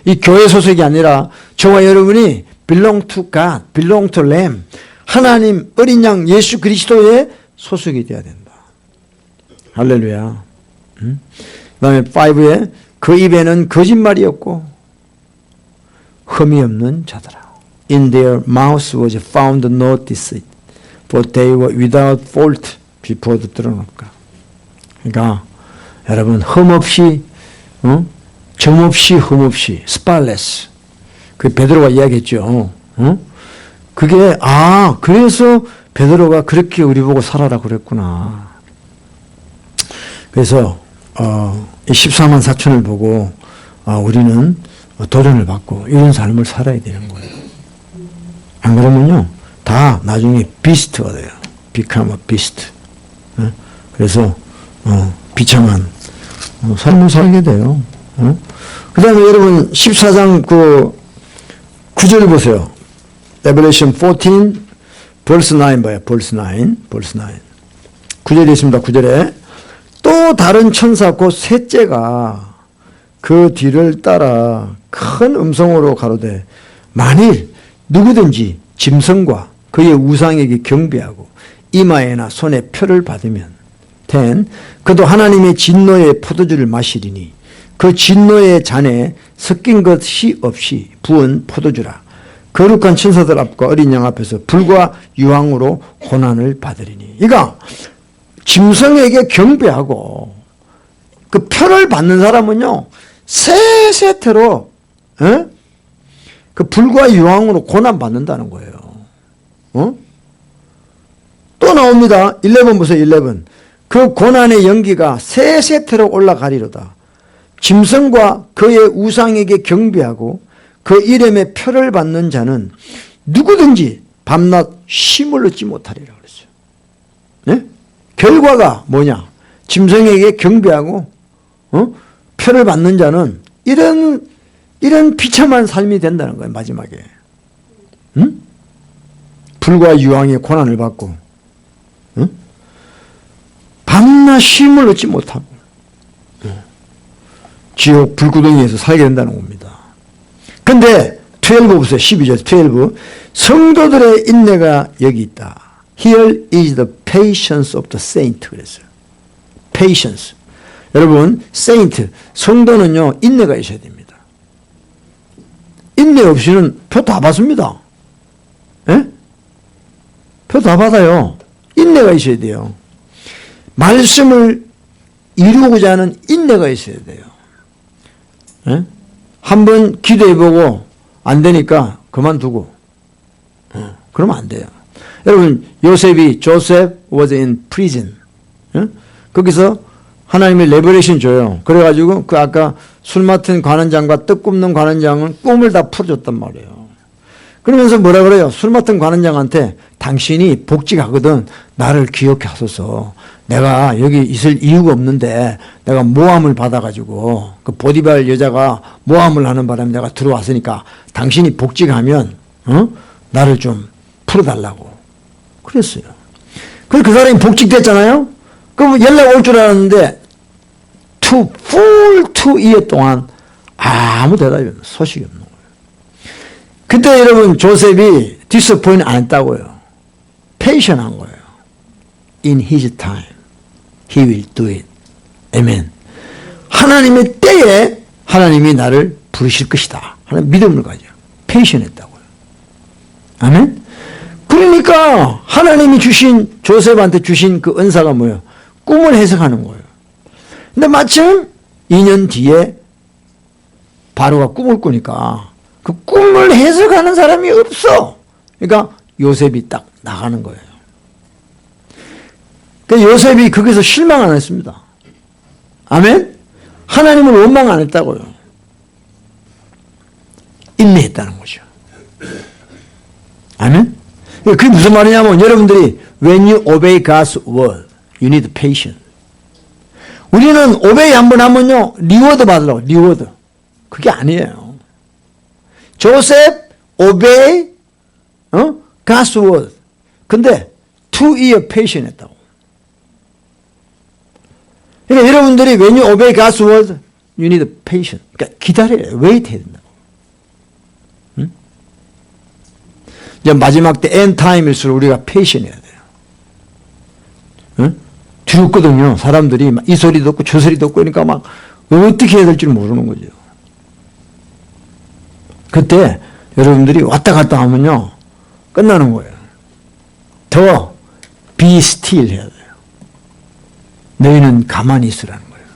이 교회 소속이 아니라 저와 여러분이 belong to God, belong to Lamb. 하나님 어린 양 예수 그리스도의 소속이 돼야 된다. 할렐루야. 그 다음에 5에 그 입에는 거짓말이 없고 흠이 없는 자더라. In their mouths was found no deceit, for they were without fault before the throne of God. 그러니까 여러분 흠 없이, 점 없이, 흠 없이, spotless. 그 베드로가 이야기했죠. 그게 그래서 베드로가 그렇게 우리 보고 살아라 그랬구나. 그래서 이 14만 4천을 보고 우리는 도전을 받고 이런 삶을 살아야 되는 거예요. 안 그러면요 다 나중에 비스트가 돼요. become a beast. 그래서 비참한 삶을 살게 돼요. 그 다음에 여러분 14장 그 9절 보세요. Revelation 14 verse 9 봐요. verse 9. 9절에 있습니다. 9절에 또 또 다른 천사 곧 셋째가 그 뒤를 따라 큰 음성으로 가로되 만일 누구든지 짐승과 그의 우상에게 경배하고 이마에나 손에 표를 받으면 그도 하나님의 진노의 포도주를 마시리니 그 진노의 잔에 섞인 것이 없이 부은 포도주라. 거룩한 천사들 앞과 어린 양 앞에서 불과 유황으로 고난을 받으리니. 그러니까 짐승에게 경배하고 그 표를 받는 사람은요 세세태로 그 불과 유황으로 고난 받는다는 거예요. 또 나옵니다. 11 보세요. 11. 그 고난의 연기가 세세태로 올라가리로다. 짐승과 그의 우상에게 경배하고 그 이름의 표를 받는 자는 누구든지 밤낮 쉼을 얻지 못하리라 그랬어요. 네? 결과가 뭐냐? 짐승에게 경배하고 표를 받는 자는 이런 비참한 삶이 된다는 거예요. 마지막에. 응? 불과 유황의 고난을 받고 밤낮 쉼을 얻지 못하고 지옥 불구덩이에서 살게 된다는 겁니다. 근데 12 보세요. 12절 12. 성도들의 인내가 여기 있다. Here is the patience of the saint 그랬어요. patience. 여러분 saint, 성도는요 인내가 있어야 됩니다. 인내 없이는 표 다 받습니다. 예? 표 다 받아요. 인내가 있어야 돼요. 말씀을 이루고자 하는 인내가 있어야 돼요. 예? 한번 기도해보고 안 되니까 그만두고 그러면 안 돼요. 여러분 Joseph was in prison. 예? 거기서 하나님의 레버레이션 줘요. 그래가지고 그 아까 술 맡은 관원장과 떡 굽는 관원장은 꿈을 다 풀어줬단 말이에요. 그러면서 뭐라 그래요? 술 맡은 관원장한테 당신이 복직하거든 나를 기억하소서. 내가 여기 있을 이유가 없는데 내가 모함을 받아가지고 그 보디발 여자가 모함을 하는 바람에 내가 들어왔으니까 당신이 복직하면 나를 좀 풀어달라고 그랬어요. 그래서 그 사람이 복직됐잖아요. 그럼 연락 올 줄 알았는데 full 2year 동안 아무 대답이 없는 소식이 없는 거예요. 그때 여러분 조셉이 디스포인트 안 했다고요. patient 한 거예요. In his time he will do it. 아멘. 하나님의 때에 하나님이 나를 부르실 것이다 하는 믿음을 가져 patient 했다고요. 아멘. 그러니까 하나님이 주신 조셉한테 주신 그 은사가 뭐예요? 꿈을 해석하는 거예요. 근데 마침 2년 뒤에 바로가 꿈을 꾸니까 그 꿈을 해석하는 사람이 없어. 그러니까 요셉이 딱 나가는 거예요. 그러니까 요셉이 거기서 실망 안 했습니다. 아멘? 하나님을 원망 안 했다고요. 인내했다는 거죠. 아멘? 그게 무슨 말이냐면 여러분들이 when you obey God's word, you need patience. 우리는 오베이 한번 하면요 리워드 받으려고 리워드. 그게 아니에요. 조셉 obey God's word. 근데 2year patient 했다고. 그러니까 여러분들이 when you obey God's word, you need patience. 그러니까 기다려야 wait 해야 된다고. 응? 이제 마지막 때 end time일수록 우리가 patient 해야 돼요. 응? 두렵거든요. 사람들이 이 소리 듣고 저 소리 듣고 그러니까 막 어떻게 해야 될지 모르는 거죠. 그때 여러분들이 왔다 갔다 하면요 끝나는 거예요. 더 be still 해야 돼요. 너희는 가만히 있으라는 거예요.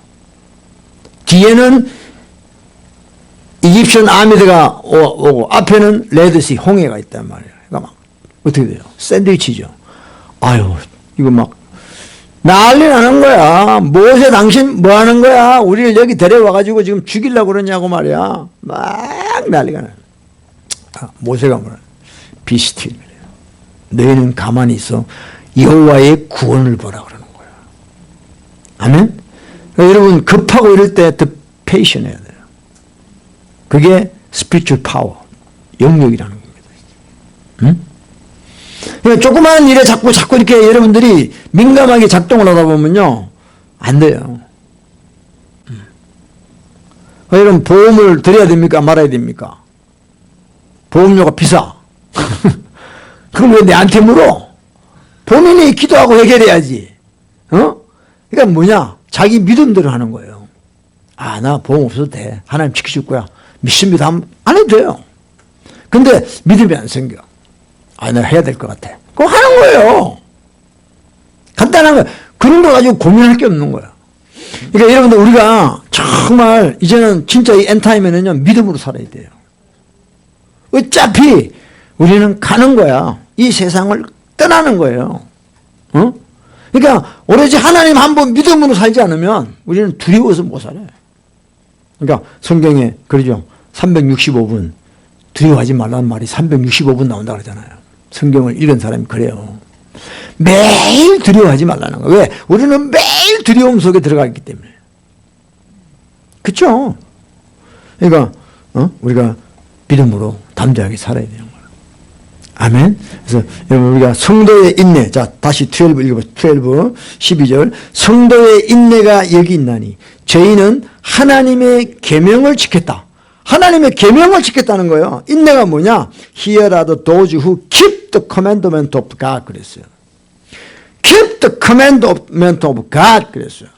뒤에는 이집션 아미드가 오고 앞에는 레드시 홍해가 있단 말이에요. 그러니까 막 어떻게 돼요? 샌드위치죠. 아유 이거 막 난리 나는 거야. 모세 당신 뭐 하는 거야? 우리를 여기 데려와가지고 지금 죽이려고 그러냐고 말이야. 막 난리가 나요. 모세가 뭐라? 비스틸. 너희는 가만히 있어. 여호와의 구원을 보라 그러는 거야. 아멘? 그러니까 여러분 급하고 이럴 때 더 페이션 해야 돼요. 그게 spiritual power, 영역이라는 겁니다. 응? 그러니까 조그마한 일에 자꾸 이렇게 여러분들이 민감하게 작동을 하다 보면요, 안 돼요. 여러분, 보험을 드려야 됩니까? 말아야 됩니까? 보험료가 비싸. 그럼 왜 내한테 물어? 본인이 기도하고 해결해야지. 그러니까 뭐냐? 자기 믿음대로 하는 거예요. 아, 나 보험 없어도 돼. 하나님 지켜줄 거야. 믿습니다. 안 해도 돼요. 근데 믿음이 안 생겨. 아, 내가 해야 될 것 같아. 그거 하는 거예요. 간단한 거예요. 그런 거 가지고 고민할 게 없는 거야. 그러니까 여러분들, 우리가 정말 이제는 진짜 이 엔타임에는요, 믿음으로 살아야 돼요. 어차피 우리는 가는 거야. 이 세상을 떠나는 거예요. 그러니까 오로지 하나님 한 번 믿음으로 살지 않으면 우리는 두려워서 못 살아요. 그러니까 성경에 그러죠. 365분 두려워하지 말라는 말이 365분 나온다 그러잖아요. 성경을 읽은 사람이 그래요. 매일 두려워하지 말라는 거예요. 왜? 우리는 매일 두려움 속에 들어가 있기 때문에. 그렇죠? 그러니까 우리가 믿음으로 담대하게 살아야 되는 거예요. 아멘. 그래서 여러분, 우리가 성도의 인내, 자 다시 12 읽어보세요. 12절. 성도의 인내가 여기 있나니 저희는 하나님의 계명을 지켰다. 하나님의 계명을 지켰다는 거예요. 인내가 뭐냐? Here are those who keep the commandment of God 그랬어요. Keep the commandment of God 그랬어요.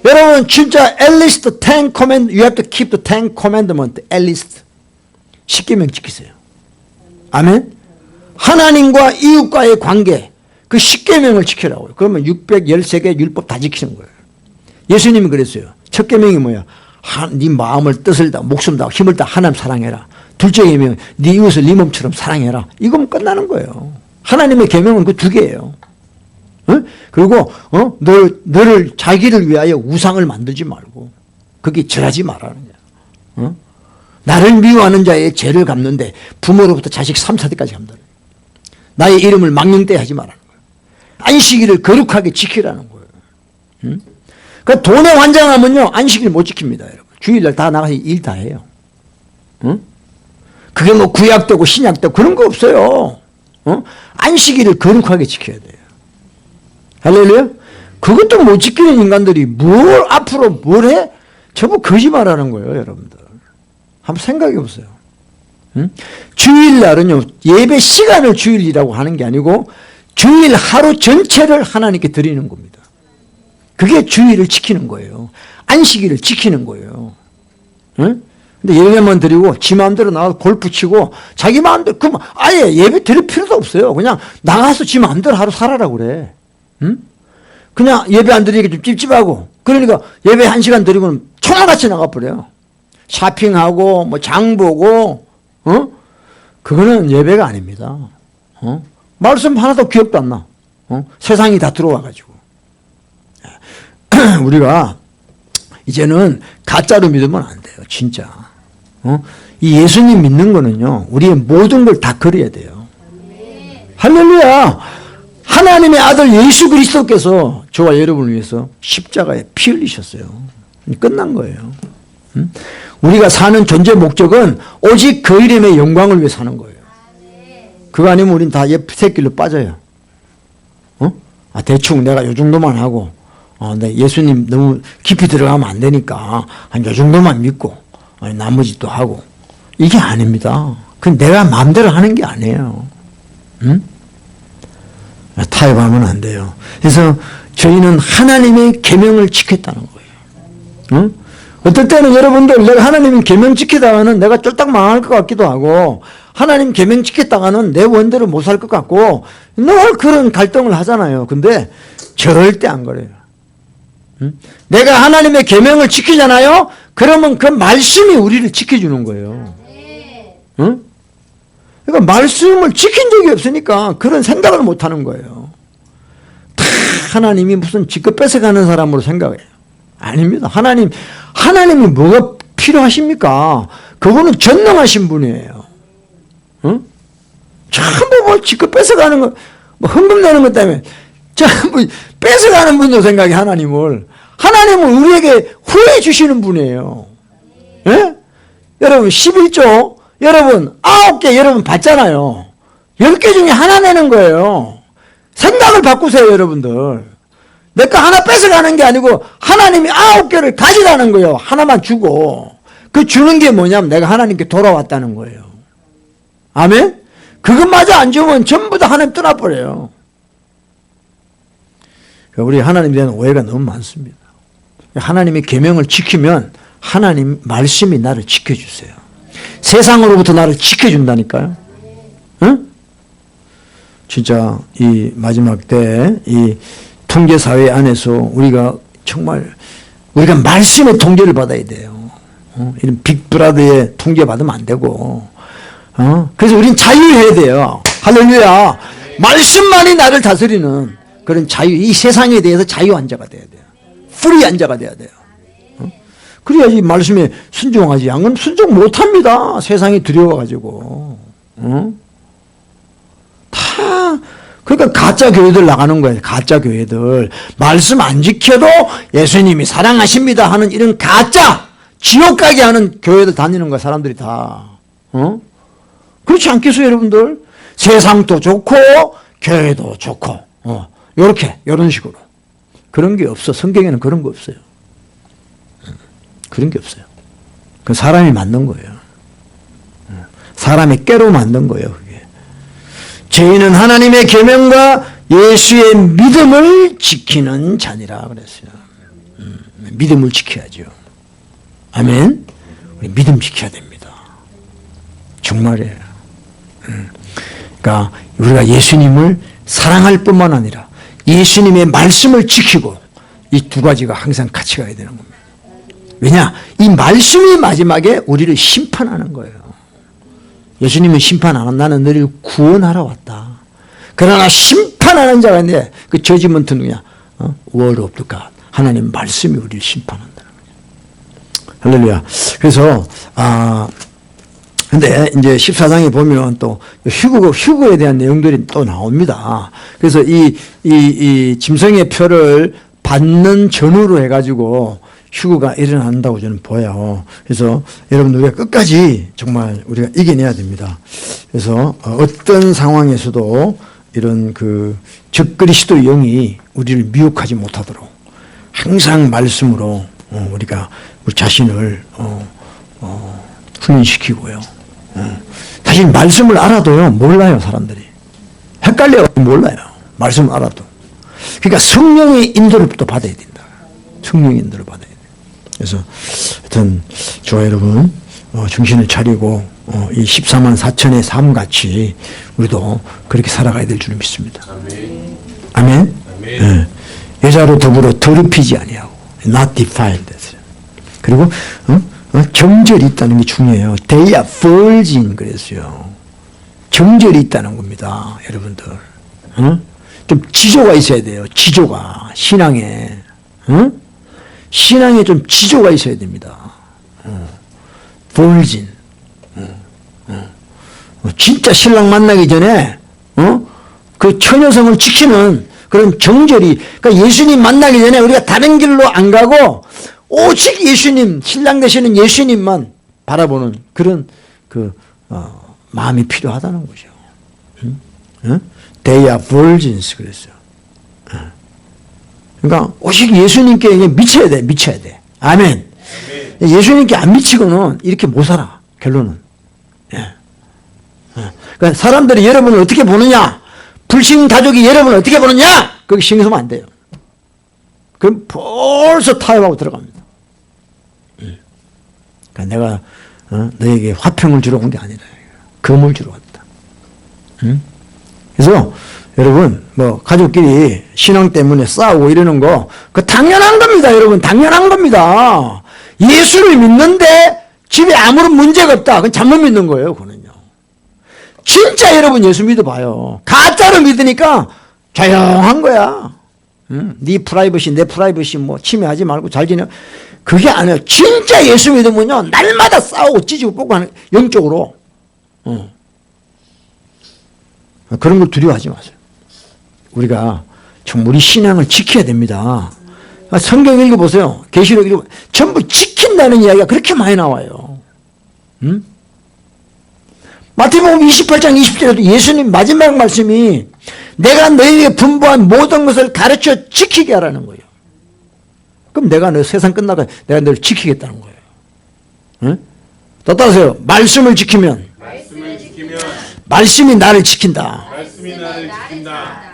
여러분, 진짜 at least 10 command, you have to keep the 10 commandment at least. 10계명 지키세요. 아멘. 하나님과 이웃과의 관계, 그 10계명을 지키라고요. 그러면 613개 율법 다 지키는 거예요. 예수님이 그랬어요. 첫 계명이 뭐야? 네 마음을, 뜻을 다, 목숨 다, 힘을 다 하나님 사랑해라. 둘째 계명, 네 이웃을 네 몸처럼 사랑해라. 이거면 끝나는 거예요. 하나님의 계명은 그 두 개예요. 그리고 너를 자기를 위하여 우상을 만들지 말고 거기 절하지 말라는 거야. 나를 미워하는 자의 죄를 갚는데 부모로부터 자식 3, 4대까지 갚는다. 나의 이름을 망령되이 하지 말라는 거예요. 안식일을 거룩하게 지키라는 거예요. 그러니까 돈에 환장하면요, 안식일 못 지킵니다, 여러분. 주일날 다 나가서 일 다 해요. 그게 뭐 구약되고 신약되고 그런 거 없어요. 안식일을 거룩하게 지켜야 돼요. 할렐루야? 그것도 못 지키는 인간들이 뭘 앞으로 뭘 해? 전부 거짓말하는 거예요, 여러분들. 한번 생각해 보세요. 주일날은요, 예배 시간을 주일이라고 하는 게 아니고 주일 하루 전체를 하나님께 드리는 겁니다. 그게 주일을 지키는 거예요. 안식일을 지키는 거예요. 근데 예배만 드리고 지 마음대로 나가서 골프 치고 자기 마음대로, 그럼 아예 예배 드릴 필요도 없어요. 그냥 나가서 지 마음대로 하루 살아라고 그래. 그냥 예배 안 드리니까 좀 찝찝하고, 그러니까 예배 1시간 드리고는 총알같이 나가버려요. 쇼핑하고 뭐 장 보고, 그거는 예배가 아닙니다. 말씀 하나도 기억도 안 나. 세상이 다 들어와가지고. 우리가 이제는 가짜로 믿으면 안 돼요. 진짜. 이 예수님 믿는 거는요, 우리의 모든 걸 다 걸어야 돼요. 할렐루야. 하나님의 아들 예수 그리스도께서 저와 여러분을 위해서 십자가에 피 흘리셨어요. 끝난 거예요. 우리가 사는 존재 목적은 오직 그 이름의 영광을 위해 사는 거예요. 그거 아니면 우린 다 새길로 빠져요. 대충 내가 요 정도만 하고, 내 예수님 너무 깊이 들어가면 안 되니까 한 요 정도만 믿고 나머지 또 하고, 이게 아닙니다. 그건 내가 마음대로 하는 게 아니에요. 타협하면 안 돼요. 그래서 저희는 하나님의 계명을 지켰다는 거예요. 어떨 때는 여러분들, 내가 하나님의 계명 지키다가는 내가 쫄딱 망할 것 같기도 하고, 하나님 계명 지켰다가는 내 원대로 못 살 것 같고, 늘 그런 갈등을 하잖아요. 근데 절대 안 그래요. 내가 하나님의 계명을 지키잖아요. 그러면 그 말씀이 우리를 지켜주는 거예요. 그러니까 말씀을 지킨 적이 없으니까 그런 생각을 못 하는 거예요. 다 하나님이 무슨 지껏 뺏어가는 사람으로 생각해요. 아닙니다. 하나님이 뭐가 필요하십니까? 그분은 전능하신 분이에요. 전부 뭐 지껏 뺏어가는 거, 뭐 헌금 내는 것 때문에 전부 뺏어가는 분으로 생각해, 하나님을. 하나님은 우리에게 후회 주시는 분이에요. 예? 여러분, 11조, 여러분, 9개 여러분 받잖아요. 10개 중에 하나 내는 거예요. 생각을 바꾸세요, 여러분들. 내 거 하나 뺏어가는 게 아니고 하나님이 9개를 가지라는 거예요. 하나만 주고. 그 주는 게 뭐냐면 내가 하나님께 돌아왔다는 거예요. 아멘? 그것마저 안 주면 전부 다 하나님 떠나버려요. 우리 하나님에 대한 오해가 너무 많습니다. 하나님의 계명을 지키면 하나님 말씀이 나를 지켜주세요. 세상으로부터 나를 지켜준다니까요. 응? 진짜 이 마지막 때 이 통제사회 안에서 우리가 정말 우리가 말씀의 통제를 받아야 돼요. 이런 빅브라더의 통제 받으면 안 되고 그래서 우린 자유해야 돼요. 할렐루야. 말씀만이 나를 다스리는 그런 자유, 이 세상에 대해서 자유한자가 돼야 돼요. 프리한자가 돼야 돼요. 그래야지 말씀에 순종하지. 양은 순종 못합니다. 세상이 두려워가지고. 다 그러니까 가짜 교회들 나가는 거예요. 가짜 교회들. 말씀 안 지켜도 예수님이 사랑하십니다 하는 이런 가짜 지옥 가게 하는 교회들 다니는 거야. 사람들이 다. 그렇지 않겠어요 여러분들? 세상도 좋고 교회도 좋고 요렇게 이런 식으로. 그런 게 없어. 성경에는 그런 거 없어요. 그런 게 없어요. 그 사람이 만든 거예요. 사람이 깨로 만든 거예요. 그게. 저희는 하나님의 계명과 예수의 믿음을 지키는 자니라 그랬어요. 믿음을 지켜야죠. 아멘. 우리 믿음 지켜야 됩니다. 정말이에요. 그러니까 우리가 예수님을 사랑할 뿐만 아니라 예수님의 말씀을 지키고 이 두 가지가 항상 같이 가야 되는 겁니다. 왜냐? 이 말씀이 마지막에 우리를 심판하는 거예요. 예수님은 심판 안 한다. 나는 너를 구원하러 왔다. 그러나 심판하는 자가 있는데 그 저지먼트 누구냐? Word of God. 하나님 말씀이 우리를 심판한다는 거죠. 할렐루야. 그래서 근데 이제 14장에 보면 또 휴거에 대한 내용들이 또 나옵니다. 그래서 이 짐승의 표를 받는 전후로 해가지고 휴거가 일어난다고 저는 보여요. 그래서 여러분 우리가 끝까지 정말 우리가 이겨내야 됩니다. 그래서 어떤 상황에서도 이런 그 적그리스도의 영이 우리를 미혹하지 못하도록 항상 말씀으로 우리가 우리 자신을 훈련시키고요. 사실 말씀을 알아도요 몰라요 사람들이. 헷갈려 몰라요. 말씀을 알아도. 그러니까 성령의 인도를 또 받아야 된다. 성령의 인도를 받아야 돼요. 그래서 하여튼 저와 여러분 정신을 차리고 이 14만 4천의 삶같이 우리도 그렇게 살아가야 될 줄 믿습니다. 아멘. 아멘? 네. 여자로 더불어 더럽히지 아니하고 not defiled. 그리고 정절이 있다는 게 중요해요. They are virgin 그랬어요. 정절이 있다는 겁니다. 여러분들. 좀 지조가 있어야 돼요. 지조가. 신앙에. 신앙에 좀 지조가 있어야 됩니다. virgin. 진짜 신랑 만나기 전에 그 처녀성을 지키는 그런 정절이, 그러니까 예수님 만나기 전에 우리가 다른 길로 안 가고 오직 예수님, 신랑 되시는 예수님만 바라보는 그런 마음이 필요하다는 거죠. They are virgins 그랬어요. 그러니까 오직 예수님께 미쳐야 돼, 미쳐야 돼. 아멘. 예수님께 안 미치고는 이렇게 못 살아. 결론은. 그러니까 사람들이 여러분을 어떻게 보느냐, 불신 가족이 여러분을 어떻게 보느냐, 그게 신경 쓰면 안 돼요. 그럼 벌써 타협하고 들어갑니다. 그러니까 내가 너에게 화평을 주러 온 게 아니라 금을 주러 왔다. 그래서 여러분 뭐 가족끼리 신앙 때문에 싸우고 이러는 거 그거 당연한 겁니다. 여러분 당연한 겁니다. 예수를 믿는데 집에 아무런 문제가 없다. 그건 잘못 믿는 거예요. 그거는요. 진짜 여러분 예수 믿어봐요. 가짜로 믿으니까 조용한 거야. 네 프라이버시 내 프라이버시 뭐 침해하지 말고 잘 지내. 그게 아니에요. 진짜 예수 믿으면요 날마다 싸우고 찢고 뽑고 하는 영적으로. 그런 걸 두려워하지 마세요. 우리가 정말 우리 신앙을 지켜야 됩니다. 성경 읽어보세요. 계시록 읽어보세요. 전부 지킨다는 이야기가 그렇게 많이 나와요. 마태복음 28장 20절에도 예수님 마지막 말씀이 내가 너희에게 분부한 모든 것을 가르쳐 지키게 하라는 거예요. 그럼 내가 너 세상 끝나가 내가 너를 지키겠다는 거예요. 응? 또 따라서요. 말씀을 지키면 말씀이 나를 지킨다.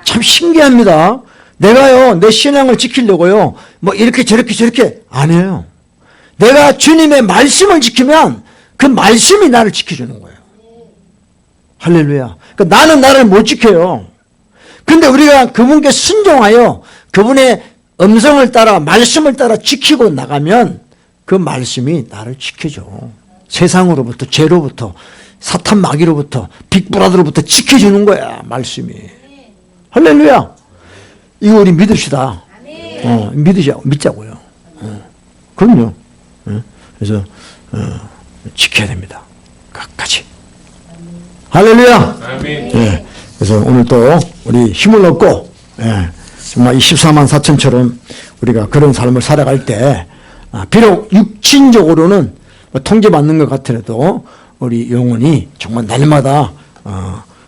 참 신기합니다. 내가요 내 신앙을 지키려고요 뭐 이렇게 저렇게 안 해요. 내가 주님의 말씀을 지키면 그 말씀이 나를 지켜주는 거예요. 할렐루야. 그러니까 나는 나를 못 지켜요. 근데 우리가 그분께 순종하여 그분의 음성을 따라 말씀을 따라 지키고 나가면 그 말씀이 나를 지켜줘. 세상으로부터 죄로부터 사탄 마귀로부터 빅브라더로부터 지켜주는 거야 말씀이. 할렐루야. 이거 우리 믿읍시다. 믿자고요. 그럼요. 그래서 지켜야 됩니다. 끝까지. 할렐루야. 예. 그래서 오늘 또 우리 힘을 얻고 정말 이 14만 4천처럼 우리가 그런 삶을 살아갈 때 비록 육신적으로는 통제받는 것 같더라도 우리 영혼이 정말 날마다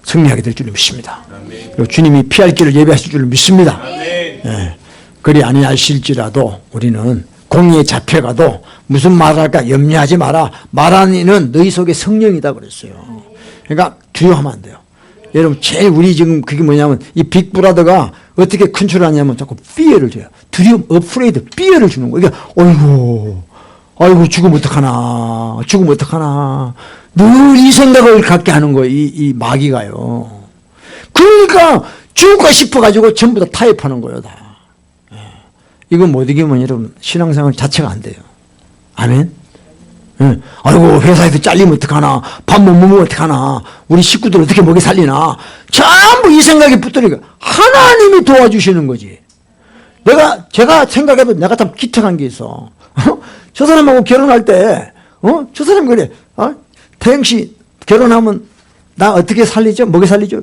승리하게 될 줄 믿습니다. 그리고 주님이 피할 길을 예비하실 줄 믿습니다. 예. 그리 아니하실지라도 우리는 공의에 잡혀가도 무슨 말할까 염려하지 마라. 말하는 이는 너희 속에 성령이다 그랬어요. 그러니까 두려워하면 안 돼요. 여러분 제일 우리 지금 그게 뭐냐면 이 빅브라더가 어떻게 컨트롤하냐면 자꾸 fear를 줘요. 두려움, afraid, fear를 주는 거예요. 이게 아이고 죽으면 어떡하나 늘 이 생각을 갖게 하는 거예요. 이 마귀가요. 그러니까 죽을까 싶어가지고 전부 다 타협하는 거예요. 다. 이거 못 이기면 여러분 신앙생활 자체가 안 돼요. 아멘. 아이고 회사에서 잘리면 어떡하나, 밥 못 먹으면 어떡하나, 우리 식구들 어떻게 먹여 살리나, 전부 이 생각이 붙으니까 하나님이 도와주시는 거지. 제가 생각해도 내가 참 기특한 게 있어. 저 사람하고 결혼할 때 저 사람이 그래. 태영씨 결혼하면 나 어떻게 살리죠? 먹여 살리죠?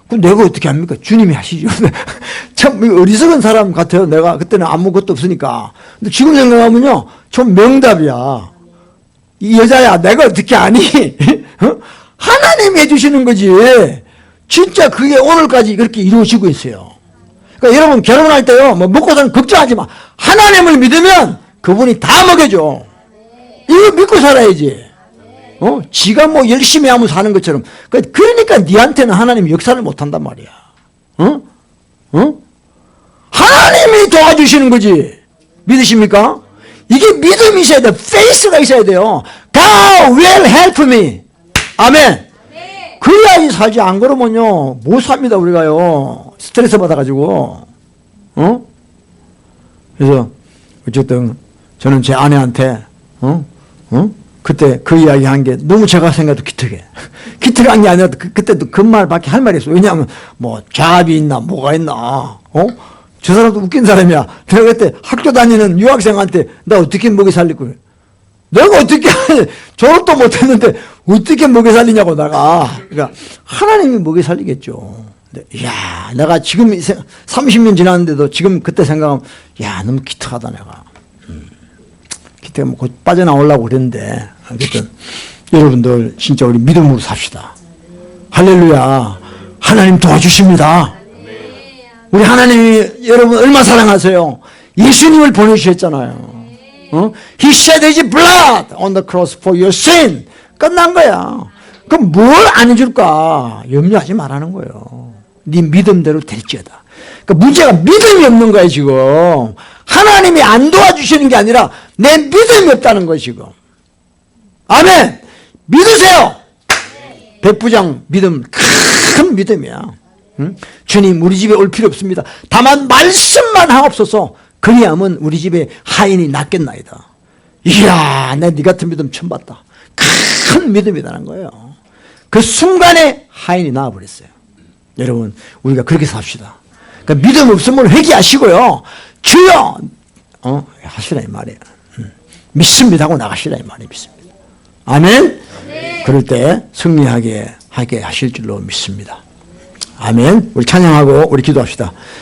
그럼 내가 어떻게 합니까? 주님이 하시죠. 참 어리석은 사람 같아요. 내가 그때는 아무것도 없으니까. 근데 지금 생각하면요 좀 명답이야. 이 여자야 내가 어떻게 아니? 하나님이 해주시는 거지. 진짜 그게 오늘까지 그렇게 이루어지고 있어요. 그러니까 여러분 결혼할 때요 뭐 먹고 사는 걱정하지 마. 하나님을 믿으면 그분이 다 먹여줘. 이거 믿고 살아야지. 지가 뭐 열심히 하면 사는 것처럼. 그러니까 니한테는 하나님이 역사를 못한단 말이야. 하나님이 도와주시는 거지. 믿으십니까? 이게 믿음이 있어야 돼. 페이스가 있어야 돼요. God will help me. 아멘. 네. 그래야지 살지. 안 그러면요 못 삽니다 우리가요. 스트레스 받아가지고. 그래서 어쨌든 저는 제 아내한테 그때 그 이야기 한 게 너무 제가 생각해도 기특해. 기특한 게 아니라 그때도 그 말밖에 할 말이 없어. 왜냐하면 뭐 잡이 있나 뭐가 있나. 저 사람도 웃긴 사람이야. 내가 그때 학교 다니는 유학생한테 나 어떻게 먹여 살릴 거야. 내가 어떻게 졸업도 못했는데 어떻게 먹여 살리냐고 내가. 그러니까 하나님이 먹여 살리겠죠. 이야 내가 지금 30년 지났는데도 지금 그때 생각하면 야 너무 기특하다 내가. 기특해 뭐 곧 빠져나오려고 그랬는데 어쨌든 여러분들 진짜 우리 믿음으로 삽시다. 할렐루야. 하나님 도와주십니다. 우리 하나님이 여러분 얼마 사랑하세요? 예수님을 보내주셨잖아요. He shed His blood on the cross for your sin. 끝난 거야. 그럼 뭘 안 해줄까? 염려하지 말라는 거예요. 네 믿음대로 될지어다. 그러니까 문제가 믿음이 없는 거예요 지금. 하나님이 안 도와주시는 게 아니라 내 믿음이 없다는 거예요 지금. 아멘. 믿으세요. 백부장 믿음 큰 믿음이야. 주님 우리 집에 올 필요 없습니다. 다만 말씀만 하옵소서. 그리하면 우리 집에 하인이 낫겠나이다. 이야 내 네 같은 믿음 처음 봤다. 큰 믿음이라는 거예요. 그 순간에 하인이 나와버렸어요. 여러분 우리가 그렇게 삽시다. 그러니까 믿음 없으면 회개하시고요. 주여 하시라 이 말이에요. 믿습니다 하고 나가시라 이 말이에요. 믿습니다. 아멘. 네. 그럴 때 승리하게 하게 하실 줄로 믿습니다. 아멘. 우리 찬양하고 우리 기도합시다.